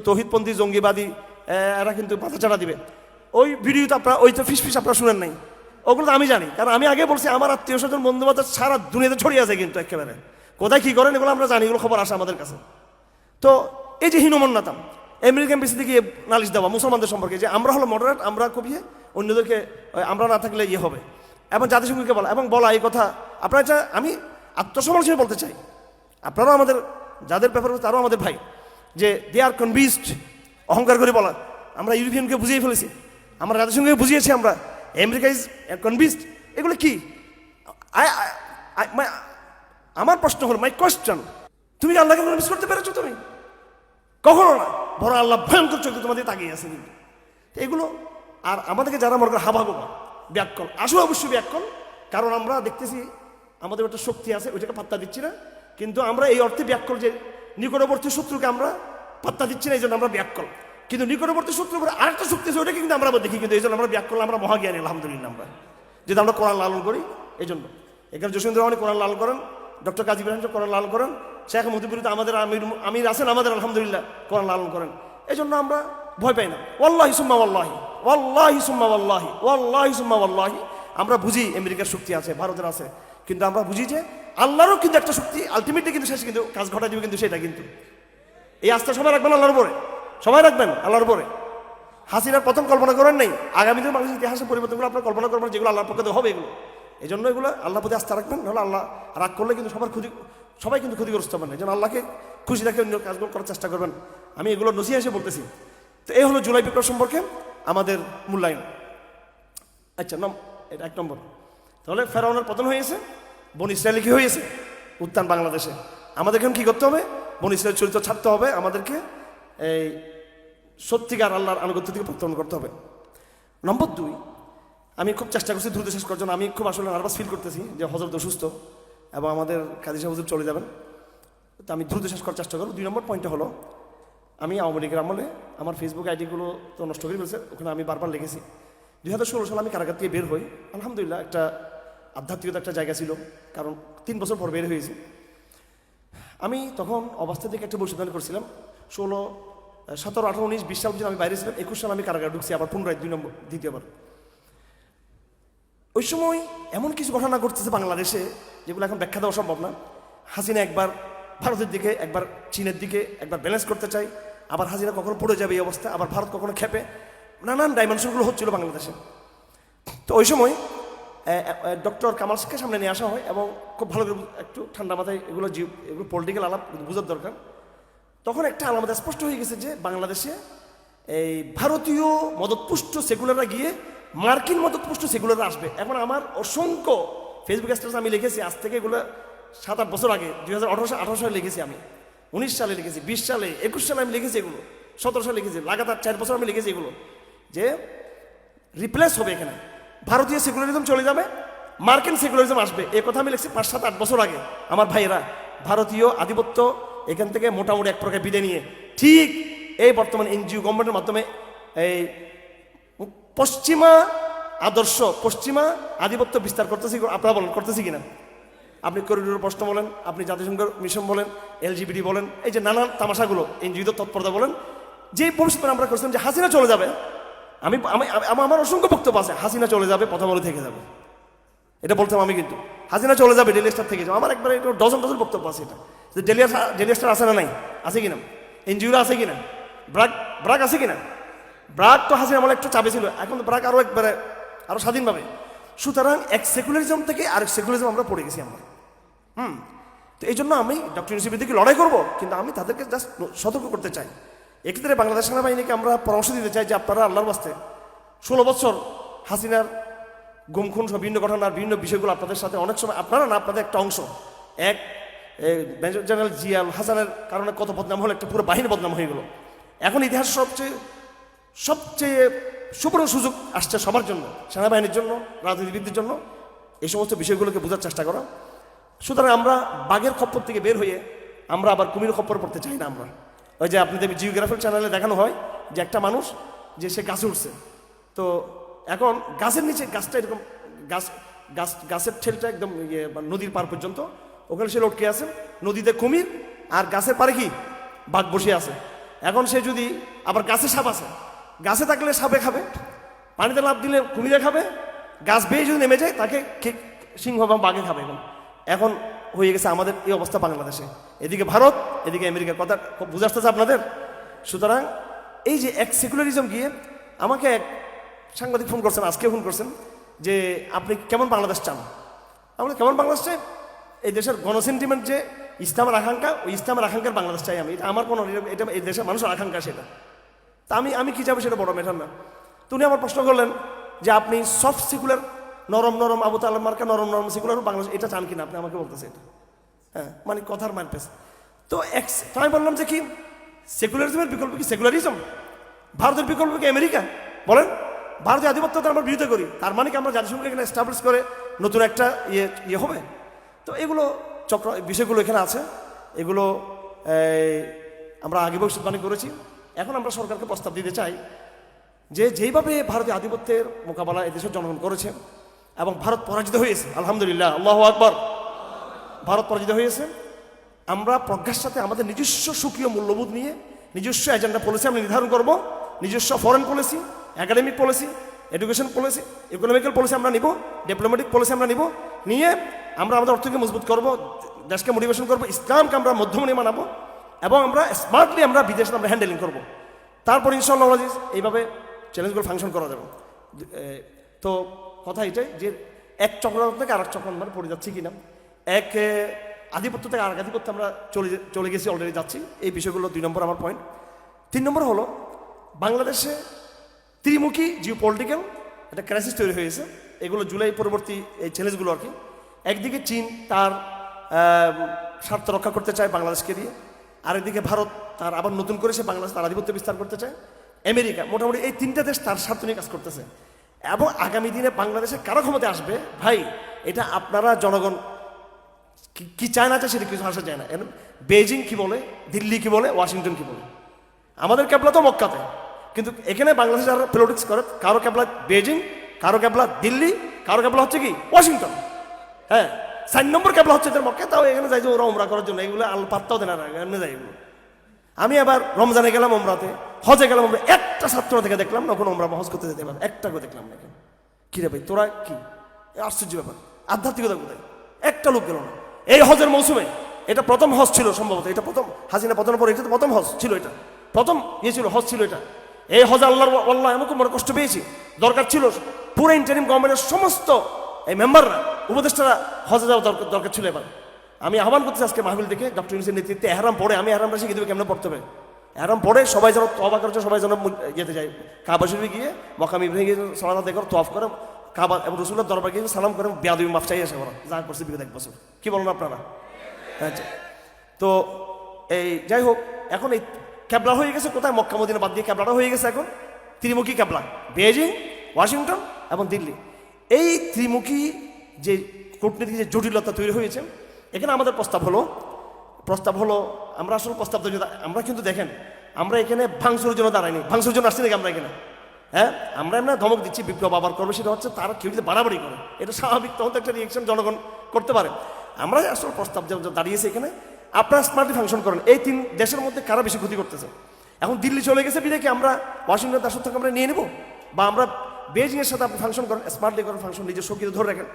A: তৌহিদপন্থী জঙ্গিবাদী এরা কিন্তু পাতাচাড়া দিবে। ওই ভিডিওতে আপনারা, ওই তো ফিস আপনারা শুনেন নাই, ওগুলো তো আমি জানি, কারণ আমি আগে বলছি আমার আত্মীয় স্বজন বন্ধু বান্ধব সারা দুনিয়াতে ছড়িয়ে আছে। কিন্তু একেবারে কোথায় কী করেন এগুলো আমরা জানি, এগুলো খবর আসে আমাদের কাছে। তো এই যে হীনমন্যতা, আমেরিকান এমবাসিতে গিয়ে নালিশ দেওয়া মুসলমানদের সম্পর্কে যে আমরা হলো মডারেট, আমরা খুবই অন্যদেরকে আমরা না থাকলে ইয়ে হবে, এবং জাতিসংঘকে বলা এবং বলা এই কথা। আপনারা এটা আমি আত্মসমালোচনা বলতে চাই, আপনারাও আমাদের যাদের ব্যাপারে তারাও আমাদের ভাই, যে দে আর কনভিন্সড, অহংকার করে বলা। আমরা ইউরোপিয়ানকে বুঝিয়ে ফেলেছি, আমরা জাতিসংঘকে বুঝিয়েছি, আমরা আমেরিকা ইজ কনভিন্সড। এগুলো কি? আমার প্রশ্ন হলো, মাই কোয়েশ্চন, তুমি কি আল্লাহকে কনভিন্স করতে পেরেছো? তুমি কখনো না। বড় আল্লাহ ভয়ঙ্কর চোখে তোমাদের তাকিয়ে আছে। কিন্তু এগুলো আর আমাদেরকে যারা মনে করে হাবাগোবা ব্যাককল, আসলে অবশ্যই ব্যাককল, কারণ আমরা দেখতেছি আমাদের একটা শক্তি আছে, ওইটাকে পাত্তা দিচ্ছি না। কিন্তু আমরা এই অর্থে ব্যাককল যে নিকটবর্তী শত্রুকে আমরা পাত্তা দিচ্ছি না, এই জন্য আমরা ব্যাককল। কিন্তু নিকটবর্তী শত্রুর উপরে আরেকটা শক্তি আছে, ওইটাকে কিন্তু আমরা দেখি, কিন্তু এই জন্য আমরা ব্যাককল, আমরা মহাজ্ঞানী আলহামদুলিল্লাহ। আমরা যেটা আমরা কোরআন লালন করি, এই জন্য এখানে জসীন্দ্র রহমানি কোরআন লালন করেন, ডক্টর কাজী ইব্রাহিম কোরআন লালন করেন, শেখ মুজিবুর আমাদের আমির আছেন আমাদের আলহামদুলিল্লাহ কোরআন লালন করেন। এই জন্য আমরা ভয় পাই না। ওয়াল্লাহি সুম্মা ওয়াল্লাহি, ওয়াল্লাহি সুম্মা ওয়াল্লাহি, ওয়াল্লাহি সুম্মা ওয়াল্লাহি। আমরা বুঝি আমেরিকার শক্তি আছে, ভারতের আছে, কিন্তু আমরা বুঝি যে আল্লাহরও কিন্তু একটা শক্তি আলটিমেটলি কিন্তু শেষ কিন্তু কাজ ঘটা দিবে কিন্তু সেটা কিন্তু এই আস্থা সবাই রাখবেন আল্লাহর উপরে, সবাই রাখবেন আল্লাহর উপরে। হাসিনার প্রথম কল্পনা করেন নাই, আগামী দিনে বাংলাদেশের ইতিহাসের পরিবর্তনগুলো আপনার কল্পনা করবেন যেগুলো আল্লাহর পক্ষে হবে এগুলো। এই জন্য এগুলো আল্লাহর প্রতি আস্থা রাখবেন, নাহলে আল্লাহ রাগ করলে কিন্তু সবাই কিন্তু ক্ষতিগ্রস্ত হবেন। এই জন্য আল্লাহকে খুশি রাখে অন্য কাজগুলো করার চেষ্টা করবেন। আমি এগুলো নসিহা এসে বলতেছি। তো এই হলো জুলাই বিপ্লব সম্পর্কে আমাদের মূল্যায়ন। আচ্ছা এটা 1 নম্বর। তাহলে ফেরাউনের পতন হয়েছে, বনি ইসরায়েল কি হয়েছে? উত্থান বাংলাদেশে। আমাদের এখন কি করতে হবে? বনি ইসরায়েল চরিত্র ছাড়তে হবে, আমাদেরকে এই সত্যিকার আল্লাহর আনুগত্য থেকে প্রত্যাবর্তন করতে হবে। নম্বর 2, আমি খুব চেষ্টা করছি দ্রুত শেষ করার জন্য। আমি খুব আসলে নার্ভাস ফিল করতেছি যে হযরত অসুস্থ এবং আমাদের কাজী সাহেব হুজুর চলে যাবেন, তো আমি দ্রুত শেষ করার চেষ্টা করব। 2 নম্বর পয়েন্টটা হলো, আমি আওয়ামী লীগের আমলে আমার ফেসবুক আইডিগুলো তো নষ্ট করে ফেলছে, ওখানে আমি বারবার লিখেছি 2016 সালে আমি কারাগার থেকে বের হই। আলহামদুলিল্লাহ একটা আধ্যাত্মিকতা একটা জায়গা ছিল, কারণ 3 বছর পর বের হয়েছি। আমি তখন অবস্থা থেকে একটা ভবিষ্যৎবাণী করছিলাম 16, 17, 18, 19, 20 সাল পর্যন্ত আমি বাইরে ছিলাম। 21 সালে আমি কারাগারে ঢুকছি আবার পুনরায় দ্বিতীয়বার। ওই সময় এমন কিছু ঘটনা ঘটতেছে বাংলাদেশে যেগুলো এখন ব্যাখ্যা দেওয়া সম্ভব না। হাসিনা একবার ভারতের দিকে, একবার চীনের দিকে, একবার ব্যালেন্স করতে চাই, আবার হাসিনা কখনো পড়ে যাবে এই অবস্থা, আবার ভারত কখনো খেপে, নানান ডাইমেনশনগুলো হচ্ছিল বাংলাদেশে। তো ওই সময় ডক্টর কামাল শেখকে সামনে নিয়ে আসা হয় এবং খুব ভালো করে একটু ঠান্ডা মাথায় এগুলো পলিটিক্যাল আলাপ বোঝার দরকার। তখন একটা আলামত স্পষ্ট হয়ে গেছে যে বাংলাদেশে এই ভারতীয় মদতপুষ্ট সেকুলাররা গিয়ে মার্কিন মদতপুষ্ট সেকুলাররা আসবে। এখন আমার অসংখ্য ফেসবুক স্ট্যাটাস আমি লিখেছি, আজ থেকে এগুলো 7-8 বছর আগে, 2018 সালে লিখেছি আমি, 19 সালে লিখেছি, 20 সালে, 21 সালে আমি লিখেছি এগুলো, 17 সালে লিখেছি, লাগাতার 4 বছর আমি লিখেছি এগুলো, যে রিপ্লেস হবে এখানে, ভারতীয় সেকুলারিজম চলে যাবে, মার্কিন সেকুলারিজম আসবে। এই কথা আমি লিখছি 5-7-8 বছর আগে। আমার ভাইয়েরা, ভারতীয় আধিপত্য এখান থেকে মোটামুটি এক প্রকার বিদায় নিয়ে ঠিক এই বর্তমান এনজিও গভর্নমেন্টের মাধ্যমে এই পশ্চিমা আদর্শ, পশ্চিমা আধিপত্য বিস্তার করতেছি। আপনারা বলেন করতেছি কিনা? আপনি করিডোর প্রশ্ন বলেন, আপনি জাতিসংঘ মিশন বলেন, LGBT বলেন, এই যে নানান তামাশাগুলো, এনজিও তৎপরতা বলেন, যে ভবিষ্যৎ আমরা করছিলাম যে হাসিনা চলে যাবে, আমার অসংখ্য বক্তব্য আছে, হাসিনা চলে যাবে, প্রথম আলো থেকে যাবে, এটা বলতাম আমি। কিন্তু হাসিনা চলে যাবে, ডেলি স্টার থেকে যাবে, আমার একবার ডজন বক্তব্য আছে। এটা যে ডেলি স্টার আছে না নাই, আছে কিনা? এনজিওরা আছে কিনা? ব্রাক আছে কিনা? ব্রাক তো হাসিনা আমার একটু চাপে ছিল, এখন তো ব্রাক আরো একবারে আরো স্বাধীনভাবে। সুতরাং এক সেকুলারিজম থেকে আরেক সেকুলারিজম আমরা পড়ে গেছি আমরা। তো এই জন্য আমি ডক্টর ইউনূসের বিরুদ্ধে লড়াই করব, কিন্তু আমি তাদেরকে জাস্ট সতর্ক করতে চাই। এক্ষেত্রে বাংলাদেশ সেনাবাহিনীকে আমরা পরামর্শ দিতে চাই যে আপনারা আল্লাহর বাস্তে 16 বছর হাসিনার গুম খুন সব বিভিন্ন ঘটনার বিভিন্ন বিষয়গুলো আপনাদের সাথে অনেক সময়, আপনারা না, আপনাদের একটা অংশ, এক মেজর জেনারেল জিয়াউল হাসানের কারণে কত বদনাম হলো, একটা পুরো বাহিনী বদনাম হয়ে গেল। এখন ইতিহাস সবচেয়ে সুবর্ণ সুযোগ আসছে সবার জন্য, সেনাবাহিনীর জন্য, রাজনীতিবিদদের জন্য, এই সমস্ত বিষয়গুলোকে বোঝার চেষ্টা করা। সুতরাং আমরা বাঘের খপ্পর থেকে বের হয়ে আমরা আবার কুমির খপ্পর পড়তে চাই না। আমরা ওই যে আপনাদের জিওগ্রাফির চ্যানেলে দেখানো হয় যে একটা মানুষ যে সে গাছে উঠছে, তো এখন গাছের নিচে গাছটা এরকম গাছের ঠেলটা একদম নদীর পার পর্যন্ত, ওখানে সে লটকে আছে, নদীতে কুমির আর গাছের পারে কি বাঘ বসে আছে। এখন সে যদি আবার গাছে সাপ আছে, গাছে থাকলে সাপে খাবে, পানিতে লাফ দিলে কুমিরে খাবে, গাছ বেয়ে যদি নেমে যায় তাকে সিংহ বা বাঘে খাবে। এখন হয়ে গেছে আমাদের এই অবস্থা বাংলাদেশে, এদিকে ভারত, এদিকে আমেরিকার কথা বুঝে আসতেছে আপনাদের। সুতরাং এই যে এক সেকুলারিজম গিয়ে, আমাকে এক সাংবাদিক ফোন করছেন, আজকে ফোন করছেন যে আপনি কেমন বাংলাদেশ চান? আমরা কেমন বাংলাদেশ চাই? এই দেশের গণসেন্টিমেন্ট যে ইসলামের আকাঙ্ক্ষা, ওই ইসলামের আকাঙ্ক্ষার বাংলাদেশ চাই আমি। এটা আমার কোনো, এটা এই দেশের মানুষের আকাঙ্ক্ষা সেটা। তা আমি কি যাবো সেটা বড় ম্যাটার না। তো উনি আমার প্রশ্ন করলেন যে আপনি সফট সেকুলার, নরম আবু তালেব মার্কা নরম সেকুলার বাংলাদেশ এটা চান কিনা? আপনি আমাকে বলতেছে এটা, হ্যাঁ, মানে কথার মানতেস। তো আমি বললাম যে কি সেকুলারিজমের বিকল্প কি সেকুলারিজম? ভারতের বিকল্প কি আমেরিকা? বলেন, ভারতীয় আধিপত্যতা আমরা বিরোধিতা করি, তার মানে কি আমরা জাতিসংঘকে এখানে এস্টাবলিশ করে নতুন একটা ইয়ে হবে? তো এগুলো বিষয়গুলো এখানে আছে, এগুলো আমরা আগে ভবিষ্যৎবাণী করেছি। এখন আমরা সরকারকে প্রস্তাব দিতে চাই যে যেইভাবে ভারতীয় আধিপত্যের মোকাবেলা এদেশের জনগণ করেছে এবং ভারত পরাজিত হয়েছে, আলহামদুলিল্লাহ, আল্লাহু আকবার, ভারত পরাজিত হয়েছে, আমরা প্রজ্ঞার সাথে আমাদের নিজস্ব সুকীয় মূল্যবোধ নিয়ে নিজস্ব এজেন্ডা পলিসি আমরা নির্ধারণ করব, নিজস্ব foreign policy, academic policy, education policy, economical policy আমরা নিব, ডিপ্লোম্যাটিক পলিসি আমরা নিব, নিয়ে আমরা আমাদের অর্থকে মজবুত করব, দেশকে মোটিভেশন করব, ইসলামকে আমরা মধ্যমণি মানাবো এবং আমরা স্মার্টলি আমরা বিদেশে আমরা হ্যান্ডেলিং করবো। তারপর ইনশাআল্লাহ আজিজ এইভাবে চ্যালেঞ্জগুলো ফাংশন করা যাবে। তো কথা এটাই যে এক চক্রান্ত থেকে আরেক চক্রান্ত পড়ে যাচ্ছি কিনা, এক আধিপত্য থেকে আরেক আধিপত্য আমরা চলে গেছি, অলরেডি যাচ্ছি। এই বিষয়গুলো 2 নম্বর আমার পয়েন্ট। 3 নম্বর হলো বাংলাদেশে ত্রিমুখী জিও পলিটিক্যাল একটা ক্রাইসিস তৈরি হয়েছে। এগুলো জুলাই পরবর্তী এই চ্যালেঞ্জগুলো আর কি। একদিকে চীন তার স্বার্থ রক্ষা করতে চায় বাংলাদেশকে দিয়ে, আরেকদিকে ভারত তার আবার নতুন করে সে বাংলাদেশ তার আধিপত্য বিস্তার করতে চায়, আমেরিকা, মোটামুটি এই 3টা দেশ তার স্বার্থ নিয়ে কাজ করতেছে। এবং আগামী দিনে বাংলাদেশে কারো ক্ষমতা আসবে ভাই, এটা আপনারা জনগণ কি চায় না চায় সেটা কিছু আসা যায় না। বেজিং কি বলে, দিল্লি কি বলে, ওয়াশিংটন কি বলে, আমাদের ক্যাবলা তো মক্কাতে, কিন্তু এখানে বাংলাদেশ যারা পলিটিক্স করে কারো ক্যাবলা বেজিং, কারো ক্যাবলা দিল্লি, কারো ক্যাবলা হচ্ছে কি ওয়াশিংটন। হ্যাঁ, 4 নম্বর ক্যাবলা হচ্ছে এদের মক্কা, তাও এখানে যাই যে ওরা ওমরা করার জন্য, এগুলো আল পাত্তাও দেন না, এমনি যাই এগুলো। আমি আবার রমজানে গেলাম ওমরাতে, হজে গেলাম ওমরা, একটা ছাত্র থেকে দেখলাম না কোনো ওমরা হজ করতে যেতে পারে, একটা করে দেখলাম না। কি রে ভাই তোরা কি, আশ্চর্য ব্যাপার, আধ্যাত্মিকতা কোথায়? একটা লোক গেল না এই হজের মৌসুমে। এটা প্রথম হজ ছিল সম্ভবত, এটা প্রথম হাসিনা পতনের পরে এটা তো প্রথম হজ ছিল, এটা প্রথম ছিল হজ ছিল এটা। এই হজে আল্লাহ এমন মনে কষ্ট পেয়েছি, দরকার ছিল পুরো ইন্টারিম গভর্নমেন্টের সমস্ত এই মেম্বাররা, উপদেষ্টারা হজে যাওয়া দরকার ছিল। এবার আমি আহ্বান করতেছি আজকে মাহফিল থেকে ডক্টর ইউনূসের নেতৃত্বে এহরাম পড়ে, আমি এহরামটা শিখে দেবো কেমন পড়তে হবে। এহরাম পড়ে সবাই যেন তওবা করার জন্য সবাই যেন যেতে যায়, কাবা শরীফে গিয়ে মকাম ইব্রাহিম গিয়ে সালাত আদায় করে তওয়াফ করে, কাবা এবং রাসূলুল্লাহর দরবারে গিয়ে সালাম করে বেয়াদবি মাফ চাই আসে ওরা যা করছে বিগত 1 বছর। কি বলেন আপনারা? আচ্ছা, তো এই যাই হোক, এখন এই ক্যাবলা হয়ে গেছে কোথায়, মক্কা মদিনা বাদ দিয়ে ক্যাবলাটা হয়ে গেছে এখন ত্রিমুখী ক্যাবলা, বেজিং, ওয়াশিংটন এবং দিল্লি। এই ত্রিমুখী যে কূটনীতিক যে জটিলতা তৈরি হয়েছে, এখানে আমাদের প্রস্তাব হলো আমরা আসলে প্রস্তাব তৈরি, আমরা কিন্তু দেখেন আমরা এখানে ভাঙচুরের জন্য দাঁড়াইনি, ভাঙচুরের জন্য আসছি নাকি আমরা এখানে? হ্যাঁ, আমরা এমন ধমক দিচ্ছি, বিপ্লব আবার করবে, সেটা হচ্ছে তারা কেউ যদি বাড়াবাড়ি করে, এটা স্বাভাবিক, তখন তো একটা রিয়েকশন জনগণ করতে পারে। আমরা আসলে প্রস্তাব দাঁড়িয়েছি এখানে, আপনারা স্মার্টলি ফাংশন করেন। এই 3 দেশের মধ্যে কারা বেশি ক্ষতি করতেছে? এখন দিল্লি চলে গেছে বিদেশে, আমরা ওয়াশিংটন তার থেকে আমরা নিয়ে নেব, বা আমরা বেজিংয়ের সাথে আপনি ফাংশন করেন, স্মার্টলি করেন ফাংশন, নিজের শক্তিতে ধরে রাখেন।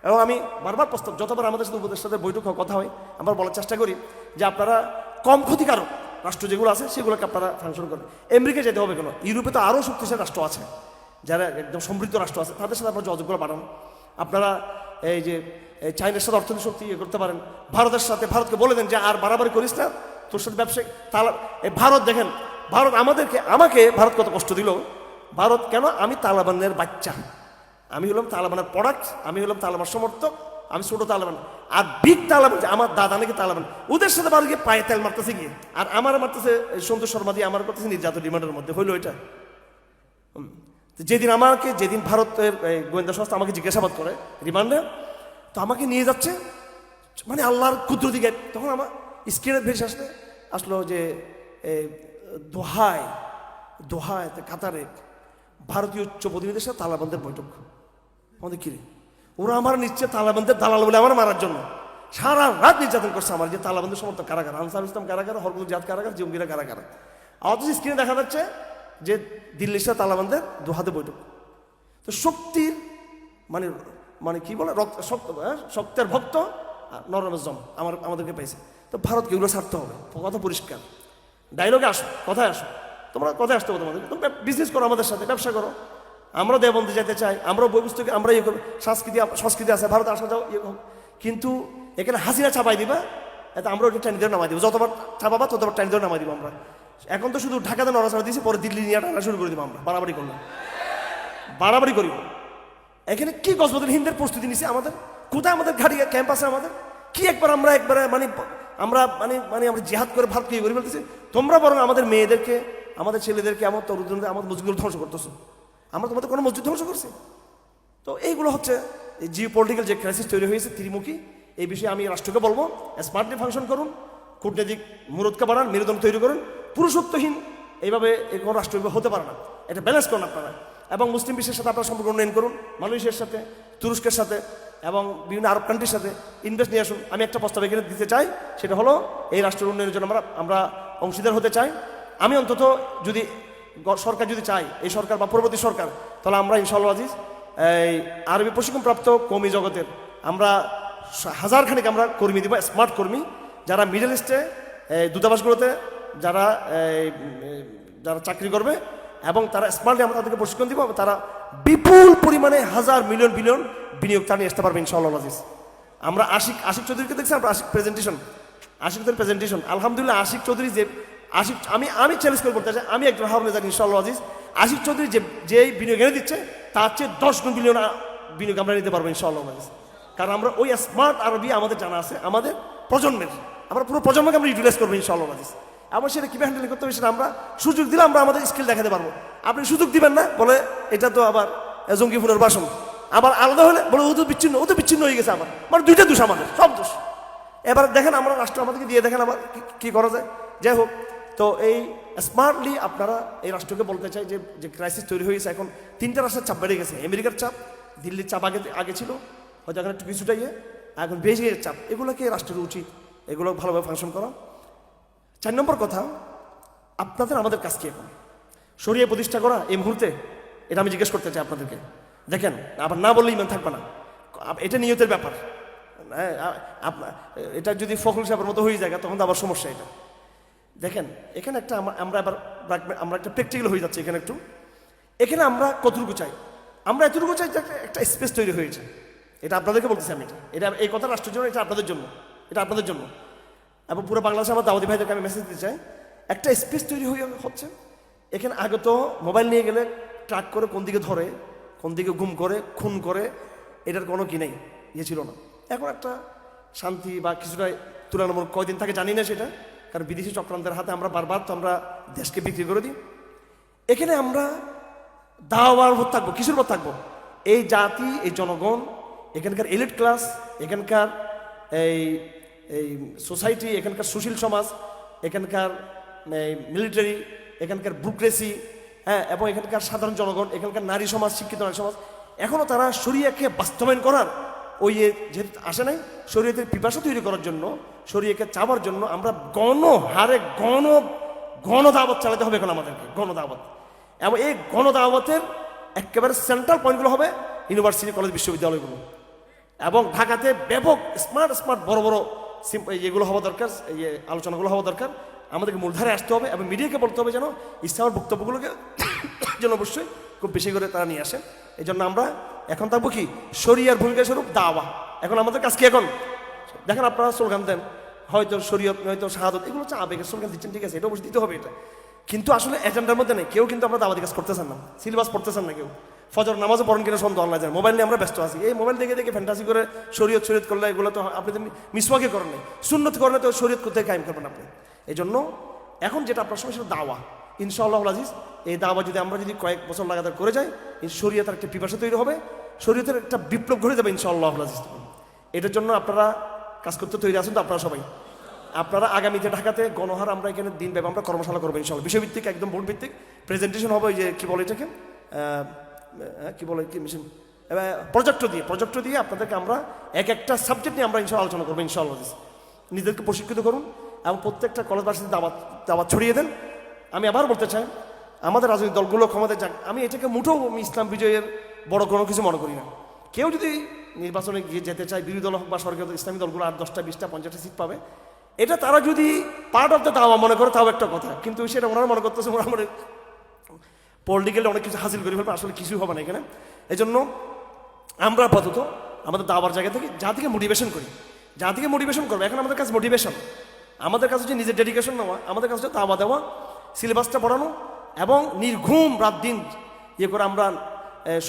A: এবং আমি বারবার প্রস্তাব, যতবার আমাদের সাথে উপদেষ্টাদের বৈঠক কথা হয়, আমরা বলার চেষ্টা করি যে আপনারা কম ক্ষতিকারক রাষ্ট্র যেগুলো আছে সেগুলোকে আপনারা ফাংশন করেন। আমেরিকা যেতে হবে কেন? ইউরোপে তো আরও শক্তিশালী রাষ্ট্র আছে, যারা একদম সমৃদ্ধ রাষ্ট্র আছে, তাদের সাথে আপনারা যোগাযোগগুলো বাড়ান। আপনারা এই যে চাইনার সাথে অর্থনৈতিক শক্তি করতে পারেন, ভারতের সাথে, ভারতকে বলে দেন যে আর বাড়াবাড়ি করিস না, তোর সাথে ব্যবসায়িক ভারত দেখেন, ভারত আমাকে ভারত কত কষ্ট দিল। ভারত কেন? আমি তালেবানের বাচ্চা, আমি হলাম তালেবানের প্রোডাক্ট, আমি হলাম তালেবান সমর্থক, আমি ছোট তালেবান। আর বিগ তালেবান আমার দাদা নাকি তালেবান, ওদের সাথে ভারত গিয়ে পায়ে তেল মারতেছে গিয়ে, আর আমার মারতেছে সন্তোষ শর্মা দিয়ে আমার করতেছে নির্যাতন ডিমান্ডের মধ্যে। হইলো এটা যেদিন ভারতের গোয়েন্দা সংস্থা আমাকে জিজ্ঞাসাবাদ করে রিমান্ডে, তো আমাকে নিয়ে যাচ্ছে মানে আল্লাহর ক্ষুদ্র দিকে। তখন আমার স্ক্রিনের ভেসে আসলো যে দোহায় কাতারে ভারতীয় উচ্চ প্রতিনিধিদের সাথে তালেবানদের বৈঠক। আমাদের কিরে, ওরা আমার নিচ্ছে তালেবানদের দালাল বলে আমার মারার জন্য, সারা রাত নির্যাতন করছে আমার, যে তালেবানদের সমর্থক কারাগার, আনসার ইসলাম কারাগার, হরকুল জাত কারাগার, জঙ্গিরা কারাগার। অথচ স্ক্রিনে দেখা যাচ্ছে যে দিল্লির সাথে তালেবানদের 2 হাতে বৈঠক। তো শক্তির মানে কি বলে, শক্তের ভক্ত নরমের জম আমাদেরকে পাইছে। তো ভারতকে এগুলো ছাড়তে হবে, কথা পরিষ্কার। ডায়লগে আসো, কথায় আসো, তোমরা কথায় আসতে হবে, তোমাদের তোমরা বিজনেস করো, আমাদের সাথে ব্যবসা করো। আমরা দেবন্দে যেতে চাই, আমরা বই পুস্তকে আমরা ইয়ে করবো, সংস্কৃতি আছে, ভারত আসা যাও ইয়ে হোক, কিন্তু এখানে হাসিনা চাপাই দিবা, এতে আমরা ওটা টানি ধরে নামাই দিব, যতবার চাপাবা ততবার টানি ধরে নামাই দিব আমরা। এখন তো শুধু ঢাকাতে নড়াচড়া দিয়েছি, পরে দিল্লি নিয়ে টানা শুরু করে দিব আমরা, বাড়াবাড়ি করিব। এখানে কি গজবদুল হিন্দের প্রস্তুতি নিছে আমাদের, কোথায় আমাদের ঘাটি ক্যাম্প আছে আমাদের, কি একবারে আমরা জিহাদ করে ভারতকে ইয়ে করে ফেলতেছি। তোমরা বরং আমাদের মেয়েদেরকে, আমাদের ছেলেদেরকে, আমার তরুণদের, আমাদের মসজিদগুলো ধ্বংস করতেছো। আমরা তোমাদের কোনো মসজিদ ধ্বংস করছি? তো এইগুলো হচ্ছে জিও পলিটিক্যাল যে ক্রাইসিস তৈরি হয়েছে ত্রিমুখী, এই বিষয়ে আমি রাষ্ট্রকে বলবো স্মার্টলি ফাংশন করুন, কূটনৈতিক মুরুদকে বাড়ান, মেরুদণ্ড তৈরি করুন। পুরুষত্বহীন এইভাবে কোনো রাষ্ট্র হতে পারে না, এটা ব্যালেন্স করুন আপনারা। এবং মুসলিম বিশ্বের সাথে আপনারা সম্পর্ক উন্নয়ন করুন, মালয়েশিয়ার সাথে, তুরস্কের সাথে এবং বিভিন্ন আরব কান্ট্রির সাথে ইনভেস্ট নিয়ে আসুন। আমি একটা প্রস্তাব এখানে দিতে চাই, সেটা হলো এই রাষ্ট্রের উন্নয়নের জন্য আমরা অংশীদার হতে চাই। আমি অন্তত যদি সরকার যদি চাই, এই সরকার বা পরবর্তী সরকার, তাহলে আমরা ইনশাআল্লাহ আজিজ এই আরবি প্রশিক্ষণপ্রাপ্ত কওমি জগতের আমরা হাজারখানিক আমরা কর্মী দিব, স্মার্ট কর্মী, যারা মিডল ইস্টে দূতাবাসগুলোতে যারা যারা চাকরি করবে এবং তারা স্মার্টলি আমরা তাদেরকে প্রশিক্ষণ দিব এবং তারা বিপুল পরিমাণে হাজার মিলিয়ন বিলিয়ন বিনিয়োগ তারা নিয়ে আসতে পারবে ইনশাআল্লাহ আজিজ। আমরা আশিক চৌধুরীকে দেখছি, আমরা আশিক প্রেজেন্টেশন আলহামদুলিল্লাহ। আশিক চৌধুরী যে আমি চ্যালেঞ্জ করে বলতে চাই, আমি একজন হারুন জানি ইনশাআল্লাহ আজিজ, আশিক চৌধুরী যে বিনিয়োগ এনে দিচ্ছে তার চেয়ে 10 গুণ বিলিয়ন বিনিয়োগ আমরা নিতে পারবো ইনশাআল্লাহ আজিজ। কারণ আমরা ওই স্মার্ট আরবি আমাদের জানা আছে, আমাদের প্রজন্মের, আমরা পুরো প্রজন্মকে আমরা ইউটিলাইজ করবো ইনশাআল্লাহ আজিজ। আবার সেটা কীভাবে হ্যান্ডেল করতে হবে সেটা আমরা সুযোগ দিলে আমরা আমাদের স্কিল দেখাতে পারবো। আপনি সুযোগ দিবেন না বলে এটা তো আবার জঙ্গি পুনর্বাসন, আবার আলাদা হলে বলে ও তো বিচ্ছিন্ন হয়ে গেছে, আমার মানে দুইটা দোষ, আমাদের সব দোষ। এবার দেখেন আমরা রাষ্ট্র আমাদেরকে দিয়ে দেখেন আবার কি করা যায়। যাই হোক, তো এই স্মার্টলি আপনারা এই রাষ্ট্রকে বলতে চাই যে ক্রাইসিস তৈরি হয়েছে, এখন 3টা রাষ্ট্রের চাপ বেড়ে গেছে। আমেরিকার চাপ, দিল্লির চাপ আগে ছিল, হয়তো এখন একটু কিছুটা এখন বেশি চাপ। এগুলোকে রাষ্ট্রের উচিত এগুলো ভালোভাবে ফাংশন করা। 4 নম্বর কথা, আপনাদের আমাদের কাজ কি এখন শরিয়া প্রতিষ্ঠা করা এই মুহূর্তে, এটা আমি জিজ্ঞেস করতে চাই আপনাদেরকে। দেখেন, আবার না বললে ইমান থাকবে না, এটা নিয়তের ব্যাপার। এটা যদি ফখরুল সাহেবের মতো হয়ে যায় তখন তো আবার সমস্যা। এটা দেখেন, এখানে একটা আমরা একটা প্র্যাকটিক্যাল হয়ে যাচ্ছে এখানে আমরা কতটুকু চাই, আমরা এতটুকু চাই যে একটা স্পেস তৈরি হয়েছে। এটা আপনাদেরকে বলতেছি আমি, এটা এই কথা রাষ্ট্রের জন্য, এটা আপনাদের জন্য এবং পুরো বাংলাদেশে আমার দাওয়াতি ভাইদেরকে আমি মেসেজ দিতে চাই, একটা স্পেস তৈরি হচ্ছে এখানে। আগে তো মোবাইল নিয়ে গেলে ট্র্যাক করে কোন দিকে ধরে, কোন দিকে গুম করে, খুন করে, এটার কোনো কি নেই, ছিল না। এখন একটা শান্তি বা কিছুটা তুলনামূলক কয়দিন থাকে জানি না সেটা, কারণ বিদেশি চক্রান্তের হাতে আমরা বারবার তো আমরা দেশকে বিক্রি করে দিই। এখানে আমরা দাওয়ার উপর থাকবো, কিসের উপর থাকবো? এই জাতি, এই জনগণ, এখানকার এলিট ক্লাস, এখানকার এই সোসাইটি, এখানকার সুশীল সমাজ, এখানকার মিলিটারি, এখানকার ব্যুরোক্রেসি, এবং এখানকার সাধারণ জনগণ, এখানকার নারী সমাজ, শিক্ষিত নারী সমাজ, এখনও তারা শরিয়াকে বাস্তবায়ন করার যেহেতু আসে নাই, শরিয়তের পিপাসা তৈরি করার জন্য, শরিয়াকে চাবার জন্য আমরা গণহারে গণদাওয়াত চালাতে হবে এখন আমাদেরকে, গণদাওয়াত। এবং এই গণদাওয়াতের একেবারে সেন্ট্রাল পয়েন্টগুলো হবে ইউনিভার্সিটি, কলেজ, বিশ্ববিদ্যালয়গুলো, এবং ঢাকাতে ব্যাপক স্মার্ট বড় এগুলো হওয়া দরকার, এই আলোচনাগুলো হওয়া দরকার। আমাদেরকে মূলধারে আসতে হবে এবং মিডিয়াকে বলতে হবে যেন ইসলামের বক্তব্যগুলোকে যেন অবশ্যই খুব বেশি করে তারা নিয়ে আসে। এই জন্য আমরা এখন থাকবো কি শরিয়ার ভূমিকা স্বরূপ দাওয়া। এখন আমাদের কাজ কি? এখন দেখেন আপনারা স্লোগান দেন, হয়তো শরীয়ত, হয়তো শাহাদত, এগুলো হচ্ছে আবেগের স্লোগান দিচ্ছেন, ঠিক আছে, এটা অবশ্যই দিতে হবে এটা, কিন্তু আসলে এজেন্ডার মধ্যে নেই। কেউ কিন্তু আমরা দাওয়াতি কাজ করতেছেন না, সিলেবাস পড়তেছেন না, কেউ ফজর নামাজও পড়েন কিনা সন্দেহ অনলাইন যায়, মোবাইল নিয়ে আমরা ব্যস্ত আছি। এই মোবাইল দেখে ফ্যান্টাসি করে শরীয়ত করলে এগুলো তো আপনি তো মিসওয়াকে করেন নাই, সুন্নত করেন তো শরীয়ত কোথায় কায়েম করবেন আপনি? এই জন্য এখন যেটা আপনার সময় সেটা দাওয়া। ইনশাআল্লাহ আজিজ, এই দাওয়া যদি আমরা কয়েক বছর লাগাতার করে যাই, শরীয়তের একটা পিপাসা তৈরি হবে, শরীয়তের একটা বিপ্লব ঘটে যাবে ইনশাআল্লাহ আজিজ। এটার জন্য আপনারা কাজ করতে তৈরি আছেন তো? আপনারা সবাই আপনারা আগামীতে ঢাকাতে গণহার আমরা এখানে দিনব্যাপী আমরা কর্মশালা করবো ইনশাআল্লাহ, বিষয়ভিত্তিক, একদম বোর্ড ভিত্তিক প্রেজেন্টেশন হবে। যে কি বলে এটাকে কি মিশন, প্রজেক্ট দিয়ে আপনাদেরকে আমরা একটা সাবজেক্ট নিয়ে আমরা ইনশাআল্লাহ আলোচনা করবো ইনশাআল্লাহ। নিজেদেরকে প্রশিক্ষিত করুন এবং প্রত্যেকটা কলেজ ভার্সিটিতে দাওয়াত ছড়িয়ে দেন। আমি আবার বলতে চাই, আমাদের রাজনৈতিক দলগুলো ক্ষমতায় যাক, আমি এটাকে মুঠেও ইসলাম বিজয়ের বড় কোনো কিছু মনে করি না। কেউ যদি নির্বাচনে গিয়ে যেতে চায়, বিরোধী দল হোক বা সরকারি ইসলামী দলগুলো 8, 10টা, 20টা, 50টা সিট পাবে, এটা তারা যদি পার্ট অফ দ্য দাওয়া মনে করে তাও একটা কথা, কিন্তু সেটা ওনারা মনে করতেছে ওরা মানে পলিটিক্যালি অনেক কিছু হাসিল করে ফেলবে, আসলে কিছুই হবে না এখানে। এই জন্য আমরা আপাতত আমাদের দাওয়ার জায়গা থেকে জাতিকে মোটিভেশন করি, জাতিকে মোটিভেশন করবো। এখন আমাদের কাছে মোটিভেশন, আমাদের কাছে হচ্ছে নিজের ডেডিকেশন নেওয়া, আমাদের কাছে হচ্ছে দাওয়া দেওয়া, সিলেবাসটা পড়ানো এবং নির্ঘুম রাত দিন করে আমরা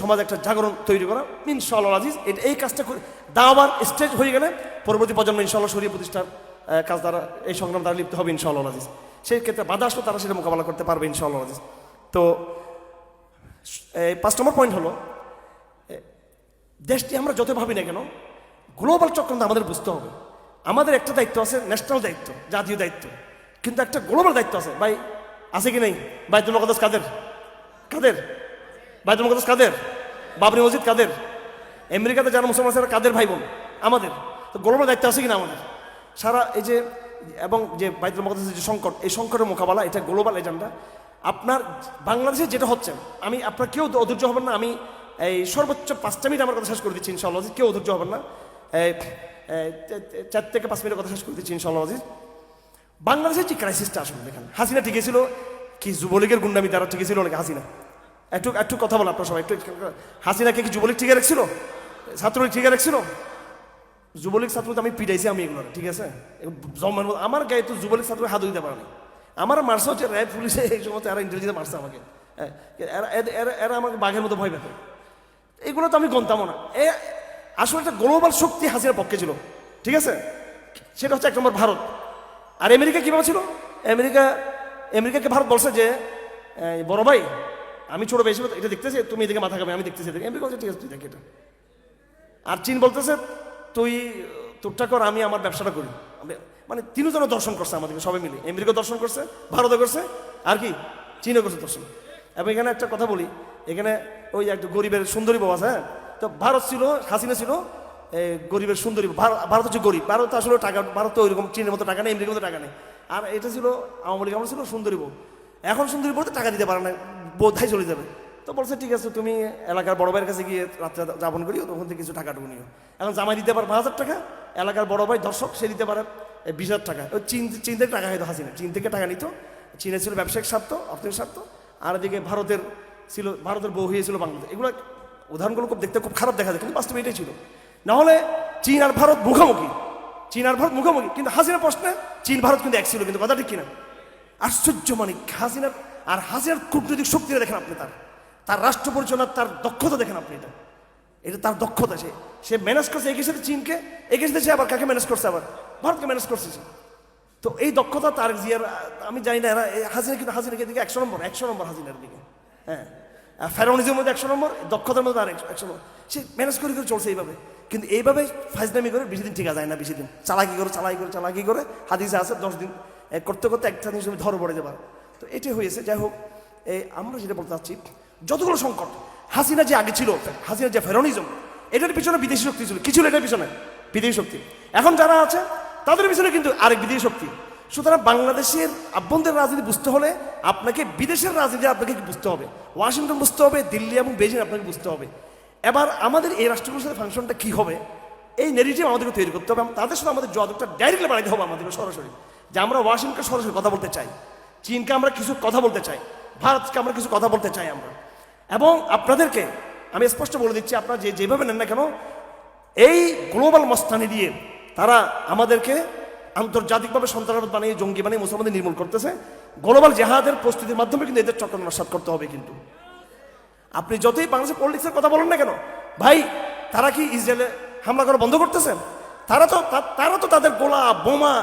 A: সমাজে একটা জাগরণ তৈরি করা ইনশাআল্লাহ আজিজ। এই কাজটা করে দাওয়ার স্টেজ হয়ে গেলে পরবর্তী প্রজন্ম ইনশাআল্লাহ শরীয় প্রতিষ্ঠার কাজ দ্বারা, এই সংগ্রাম দ্বারা লিপ্ত হবে ইনশাআল্লাহ আজিজ। সেই ক্ষেত্রে বাধা আসলে তারা সেটা মোকাবেলা করতে পারবে ইনশাআল্লাহ আজিজ। তো 5 নম্বর পয়েন্ট হলো, দেশটি আমরা যত ভাবি না কেন গ্লোবাল চক্রান্ত আমাদের বুঝতে হবে। আমাদের একটা দায়িত্ব আছে, ন্যাশনাল দায়িত্ব, জাতীয় দায়িত্ব, কিন্তু একটা গ্লোবাল দায়িত্ব আছে। ভাই আছে কি নেই? বাইতুল মুকাদ্দাস কাদের? বাইতুল মুকাদ্দাস কাদের? বাবরি মসজিদ কাদের? আমেরিকাতে যারা মুসলমান আছে কাদের ভাই বোন? আমাদের। তো গ্লোবাল দায়িত্ব আছে কিনা আমাদের? সারা এই যে এবং যে বাইতুল মুকাদ্দাসের যে সংকট, এই সংকটের মোকাবেলা, এটা গ্লোবাল এজেন্ডা। আপনার বাংলাদেশে যেটা হচ্ছে, আপনার কেউ অধৈর্য হবেন না, আমি এই সর্বোচ্চ 5টা মিনিট আমার কথা শেষ করে দিচ্ছি ইনশাআল্লাহ, কেউ অধৈর্য হবেন না। 4 থেকে 5 মিনিটের কথা শেষ করতেছি ইনশাআল্লাহ আজিজ। বাংলাদেশের যে ক্রাইসিসটা আসলে দেখেন, হাসিনা টিকে ছিল কি যুবলীগের গুন্ডামি দ্বারা টিকে ছিল নাকি হাসিনা? একটু একটু কথা বলো আপনার সবাই একটু। হাসিনাকে কি যুবলীগ টিকে রাখছিল? ছাত্রলীগ টিকে রাখছিল? যুবলীগ ছাত্র তো আমি পিটাইছি আমি এগুলো, ঠিক আছে? আমার গায়ে তো যুবলীগ ছাত্র হাত দিতে পারেনি। আমার মারছে হচ্ছে র্যাব পুলিশে, এই সময় এরা ইন্টেলিজেন্স মারছে আমাকে। এরা আমাকে বাঘের মতো ভয় পেত। এগুলো তো আমি গণতামও না। আসলে একটা গ্লোবাল শক্তি হাসিনার পক্ষে ছিল, ঠিক আছে? সেটা হচ্ছে 1 নম্বর ভারত। আর আমেরিকা কীভাবে ছিল? আমেরিকাকে ভারত বলছে যে বড় ভাই আমি ছোট বেশি এটা দেখতেছি, তুমি এদিকে মাথা খাবে, আমি দেখতেছি এদিকে। আমেরিকা বলছে ঠিক আছে তুই দেখ এটা। আর চীন বলতেছে তুই তোরটা কর, আমি আমার ব্যবসাটা করি। মানে তিনজনও দর্শন করছে আমাদেরকে সবাই মিলে। আমেরিকা দর্শন করছে, ভারতও করছে, আর কি চীনও করছে দর্শন। এবং এখানে একটা কথা বলি, এখানে ওই একটা গরিবের সুন্দরী বউ আছে, হ্যাঁ? তো ভারত ছিল, হাসিনা ছিল গরিবের সুন্দরী। ভারত হচ্ছে গরিব, ভারত আসলে টাকা, ভারত তো ওইরকম চীনের মতো টাকা নেই, আমেরিকার মতো টাকা নেই। আর এটা ছিল আওয়ামী লীগ আমল ছিল সুন্দরী বউ। এখন সুন্দরী বউতে টাকা দিতে পারে না, বোধাই চলে যাবে। তো বলছে ঠিক আছে তুমি এলাকার বড় ভাইয়ের কাছে গিয়ে রাত্রে যাপন করিও, তখন থেকে কিছু টাকাটুকু নিও। এখন জামাই দিতে পারে 5,000 টাকা, এলাকার বড় ভাই দর্শক সে দিতে পারে 20,000 টাকা। ওই চীন থেকে টাকা হয়তো হাসিনা, চীন থেকে টাকা নিত। চীনে ছিল ব্যবসায়িক স্বার্থ, অর্থনৈতিক স্বার্থ, আর এদিকে ভারতের বউ হয়েছিল বাংলাদেশ। এগুলো উদাহরণগুলো খুব দেখতে খুব খারাপ দেখা যায়, কিন্তু বাস্তবে এটাই ছিল। নাহলে চীন আর ভারত মুখোমুখি, কিন্তু হাসিনার প্রশ্নে চীন ভারত কিন্তু এক ছিল, কিন্তু কথা ঠিক কিনা? আশ্চর্য মানে হাসিনার কূটনৈতিক শক্তিটা দেখেন আপনি, তার রাষ্ট্র পরিচালনার তার দক্ষতা দেখেন আপনি। এটা তার দক্ষতা। সে ম্যানেজ করছে একই সাথে চীনকে, একই সাথে সে আবার কাকে ম্যানেজ করছে, আবার ভারতকে ম্যানেজ করছে। তো এই দক্ষতা তার জিয়ার, আমি জানি না এরা হাসিনাকে দিকে 100 নম্বর হাসিনার দিকে। হ্যাঁ, ফেরাউনিজমের মধ্যে 100 নম্বর, দক্ষতার মধ্যে আর 100 নম্বর। সে ম্যানেজ করে চলছে এইভাবে। কিন্তু এইভাবে ফাইজলামি করে বেশি দিন টিকা যায় না, বেশি দিন চালাকি করে হাদিসে আছে 10 দিন করতে করতে একটা জিনিস ধরে পড়ে যাবার। তো এটাই হয়েছে। যাই হোক, আমরা যেটা বলতে চাচ্ছি, যতগুলো সংকট হাসিনা যে আগে ছিল, হাসিনার যে ফেরাউনিজম, এটার পিছনে বিদেশি শক্তি ছিল। কি ছিল এটার পিছনে? বিদেশি শক্তি। এখন যারা আছে তাদের পিছনে কিন্তু আরেক বিদেশি শক্তি। সুতরাং বাংলাদেশের আভ্যন্তরীণ রাজনীতি বুঝতে হলে আপনাকে বিদেশের রাজনীতি আপনাকে বুঝতে হবে, ওয়াশিংটন বুঝতে হবে, দিল্লি এবং বেজিং আপনাকে বুঝতে হবে। এবার আমাদের এই রাষ্ট্রগুলোর সাথে ফাংশনটা কী হবে, এই নেগেটিভ আমাদেরকে তৈরি করতে হবে। তাদের সাথে আমাদের যোগাযোগটা ডাইরেক্টলি বাড়াইতে হবে আমাদেরকে সরাসরি, যে আমরা ওয়াশিংটনকে সরাসরি কথা বলতে চাই, চীনকে আমরা কিছু কথা বলতে চাই, ভারতকে আমরা কিছু কথা বলতে চাই আমরা। এবং আপনাদেরকে আমি স্পষ্ট বলে দিচ্ছি, আপনারা যেভাবে নেন না কেন, এই গ্লোবাল মস্তানি দিয়ে তারা আমাদেরকে আন্তর্জাতিকভাবে সন্ত্রাসবাদ বানিয়ে, জঙ্গি বানিয়ে মুসলমানদের নির্মূল করতেছে। গ্লোবাল জেহাদের প্রস্তুতির মাধ্যমে কিন্তু এদের চক্র নস্যাৎ করতে হবে। কিন্তু আপনি যতই বাংলাদেশের পলিটিক্সের কথা বলেন না কেন ভাই, তারা কি ইসরায়েলে হামলা করা বন্ধ করতেছেন? তারা তো তাদের গোলা বোমা,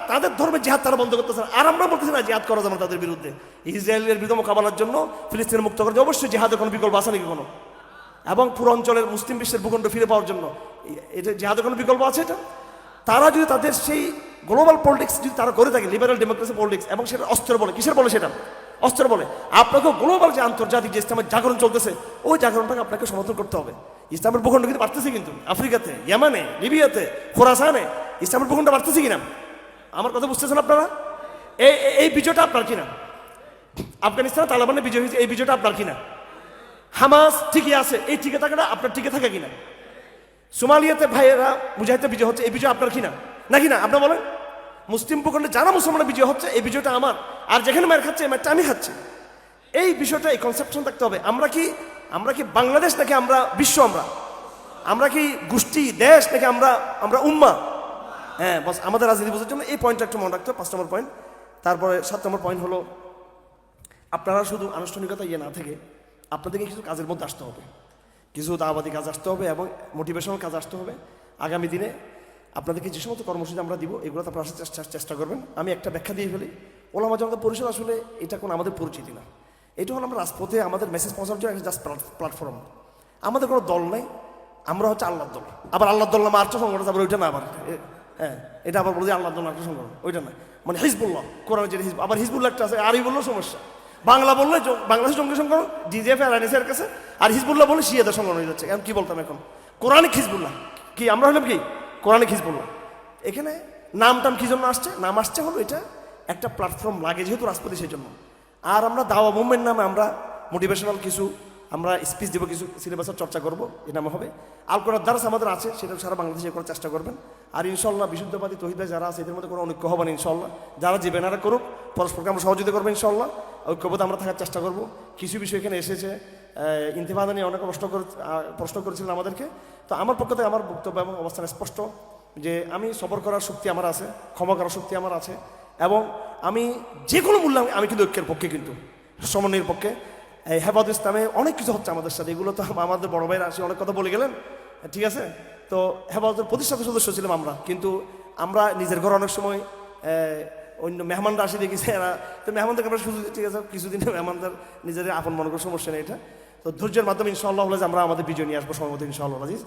A: তাদের ধর্মের জিহাদ তারা বন্ধ করতেছে। আর আমরা বলতেছি না জিহাদ করা যাবে তাদের বিরুদ্ধে। ইসরায়েলের বিরুদ্ধে মোকাবেলার জন্য, ফিলিস্তিনের মুক্ত করার জন্য অবশ্যই জিহাদের কোনো বিকল্প আছে নাকি কোনো? এবং পুরো অঞ্চলের মুসলিম বিশ্বের ভূখণ্ড ফিরে পাওয়ার জন্য এটা জিহাদের কোনো বিকল্প আছে? এটা তারা যদি তাদের সেই গ্লোবাল পলিটিক্স যদি তারা করে থাকে, লিবারেল ডেমোক্রেসি পলিটিক্স, এবং সেটা অস্ত্র বলে, কিসের বলে? সেটা অস্ত্র বলে। আপনাকে গ্লোবাল যে আন্তর্জাতিক যে ইসলামের জাগরণ চলতেছে, ওই জাগরণটাকে আপনাকে সমর্থন করতে হবে। ইসলামের ভূখণ্ড কিন্তু বাড়তেছে, কিন্তু আফ্রিকাতে, ইয়ামানে, লিবিয়াতে, খোরাসানে ইসলামের ভূখণ্ড বাড়তেছে কিনা? আমার কথা বুঝতেছেন আপনারা? এই বিজয়টা আপনার কিনা? আফগানিস্তানে তালেবানের বিজয় হয়েছে, এই বিজয়টা আপনার কিনা? হামাস ঠিকই আছে, এই টিকে থাকাটা আপনার টিকে থাকে কিনা? সোমালিয়াতে ভাইয়েরা মুজাহিদের বিজয় হচ্ছে, এই বিজয় আপনার কিনা? নাকি না? আপনার বলেন। মুসলিম ভূখণ্ডে যারা মুসলমানের বিজয় হচ্ছে, এই বিজয়টা আমার। আর যেখানে মার খাচ্ছে, এই মারটা আমি খাচ্ছি। এই বিষয়টা, এই কনসেপশন থাকতে হবে। আমরা কি বাংলাদেশ নাকি আমরা বিশ্ব? আমরা কি গোষ্ঠী, দেশ নাকি আমরা উম্মা? হ্যাঁ, বস আমাদের রাজনীতি বোঝার জন্য এই পয়েন্টটা একটু মনে রাখতে হবে। 5 নম্বর পয়েন্ট। তারপরে 7 নম্বর পয়েন্ট হলো, আপনারা শুধু আনুষ্ঠানিকতা না থেকে আপনাদেরকে কিছু কাজের মধ্যে আসতে হবে, কিছু দাওয়াতি কাজ আসতে হবে এবং মোটিভেশনাল কাজ আসতে হবে। আগামী দিনে আপনাদেরকে যে সমস্ত কর্মসূচি আমরা দিব, এগুলো তো আপনারা চেষ্টা করবেন। আমি একটা ব্যাখ্যা দিয়ে ফেলি, ওলামা জামাত পরিষদ আসলে এটা কোনো আমাদের পরিচিতি না। এটা হলো আমরা রাজপথে আমাদের মেসেজ পৌঁছানোর জন্য একটা জাস্ট প্ল্যাটফর্ম। আমাদের কোনো দল নেই, আমরা হচ্ছে আল্লাহর দল। আবার আল্লাহর দল নামে আরেকটা সংগঠন, আবার ওইটা না, আবার হ্যাঁ এটা আবার বলে যে আল্লাহর দল আরেকটা সংগঠন, ওইটা না। মানে হিজবুল্লাহ, কোরআন যেটা হিজবুল, আবার হিজবুল্লাহ একটা আছে, আরবি বললেও সমস্যা। বাংলা বললে বাংলাদেশের জঙ্গি সংগঠন ডিজেএফ আর আইএসআইয়ের কাছে, আর হিজবুল্লাহ বলে শিয়াদের সংগঠন হয়ে যাচ্ছে। এখন কি বলতাম এখন? Quranic Hezbollah. কি আমরা হলাম কি? Quranic Hezbollah. এখানে নামটাম কি জন্য আসছে? নাম আসছে হলো এটা একটা প্ল্যাটফর্ম লাগে যেহেতু রাজপথে, সেই জন্য। আর আমরা দাওয়া মুভমেন্ট নামে আমরা মোটিভেশনাল কিছু আমরা স্পিচ দেবো, কিছু সিলেবাসের চর্চা করবো, এ নামে হবে। আল কোরআন দার্স আমাদের আছে, সেটা সারা বাংলাদেশে করার চেষ্টা করবেন। আর ইনশাল্লাহ বিশুদ্ধবাদী তৌহিদ ভাই যারা আছে এদের মধ্যে কোনো ঐক্য হবে না ইনশাল্লাহ। যারা যে ব্যানারে করুক পরস্পরকে আমরা সহযোগিতা করবো ইনশাল্লাহ, ঐক্যবদ্ধ আমরা থাকার চেষ্টা করব। কিছু বিষয় এখানে এসেছে, ইন্তেফাদা নিয়ে অনেক প্রশ্ন করেছিলেন আমাদেরকে। তো আমার পক্ষ থেকে আমার বক্তব্য এবং অবস্থান স্পষ্ট যে আমি সবর করার শক্তি আমার আছে, ক্ষমা করার শক্তি আমার আছে, এবং আমি যে কোনো মূল্য আমি কিন্তু ঐক্যের পক্ষে, কিন্তু সমন্বয়ের পক্ষে। এই হেফাজত ইসলামে অনেক কিছু হচ্ছে আমাদের সাথে, এগুলো তো আমাদের বড় ভাইরা আসে অনেক কথা বলে গেলেন, ঠিক আছে। তো হেফাজতের প্রতিষ্ঠাতা সদস্য ছিলাম আমরা, কিন্তু আমরা নিজের ঘরে অনেক সময় অন্য মেহমানরা আসি দেখেছি এরা, তো মেহমানদেরকে আমরা শুধু, ঠিক আছে, কিছুদিনে মেহমানদের নিজেদের আপন মনে করার সমস্যা নেই এটা। তো ধৈর্যের মাধ্যমে ইনশাআল্লাহ হলে যে আমরা আমাদের বিজয় নিয়ে আসবো সময় মতো ইনশাআল্লাহ আজিজ।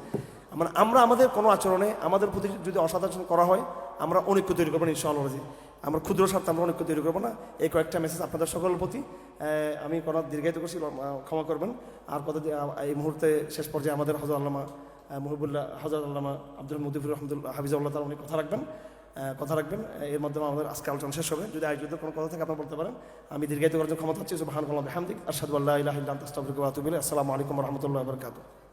A: মানে আমরা আমাদের কোনো আচরণে আমাদের প্রতি যদি অসাধারণ করা হয়, আমরা অনৈক্য তৈরি করবো না ইনশাআল্লাহ আজিজ। আমরা ক্ষুদ্র স্বার্থে আমরা অনৈক্য তৈরি করবো না। এই কয়েকটা মেসেজ আপনাদের সকলের প্রতি। আমি কোনো দীর্ঘায়িত করছি, ক্ষমা করবেন। আর কথা এই মুহূর্তে শেষ পর্যায়ে আমাদের হযরত আল্লামা মুহিবুল্লাহ, হযরত আল্লামা আব্দুল মুতিফুর রহমতুল্লাহ হাফিজাহুল্লাহ তাআলা উনি কথা রাখবেন। এর মাধ্যমে আমাদের আজকে আলোচনা শেষ হবে। যদি আয়োজিত কোনো কথা থাকে আপনারা বলতে পারেন। আমি দীর্ঘায়িত করার জন্য ক্ষমতা হচ্ছি। সুবহানাল্লাহি ওয়া বিহামদিহি, আশহাদু আল্লা ইলাহা ইল্লা আনতা, আস্তাগফিরুকা ওয়া আতুবু ইলাইক। আসসালামু আলাইকুম ওয়া রাহমাতুল্লাহি ওয়া বারাকাতুহু।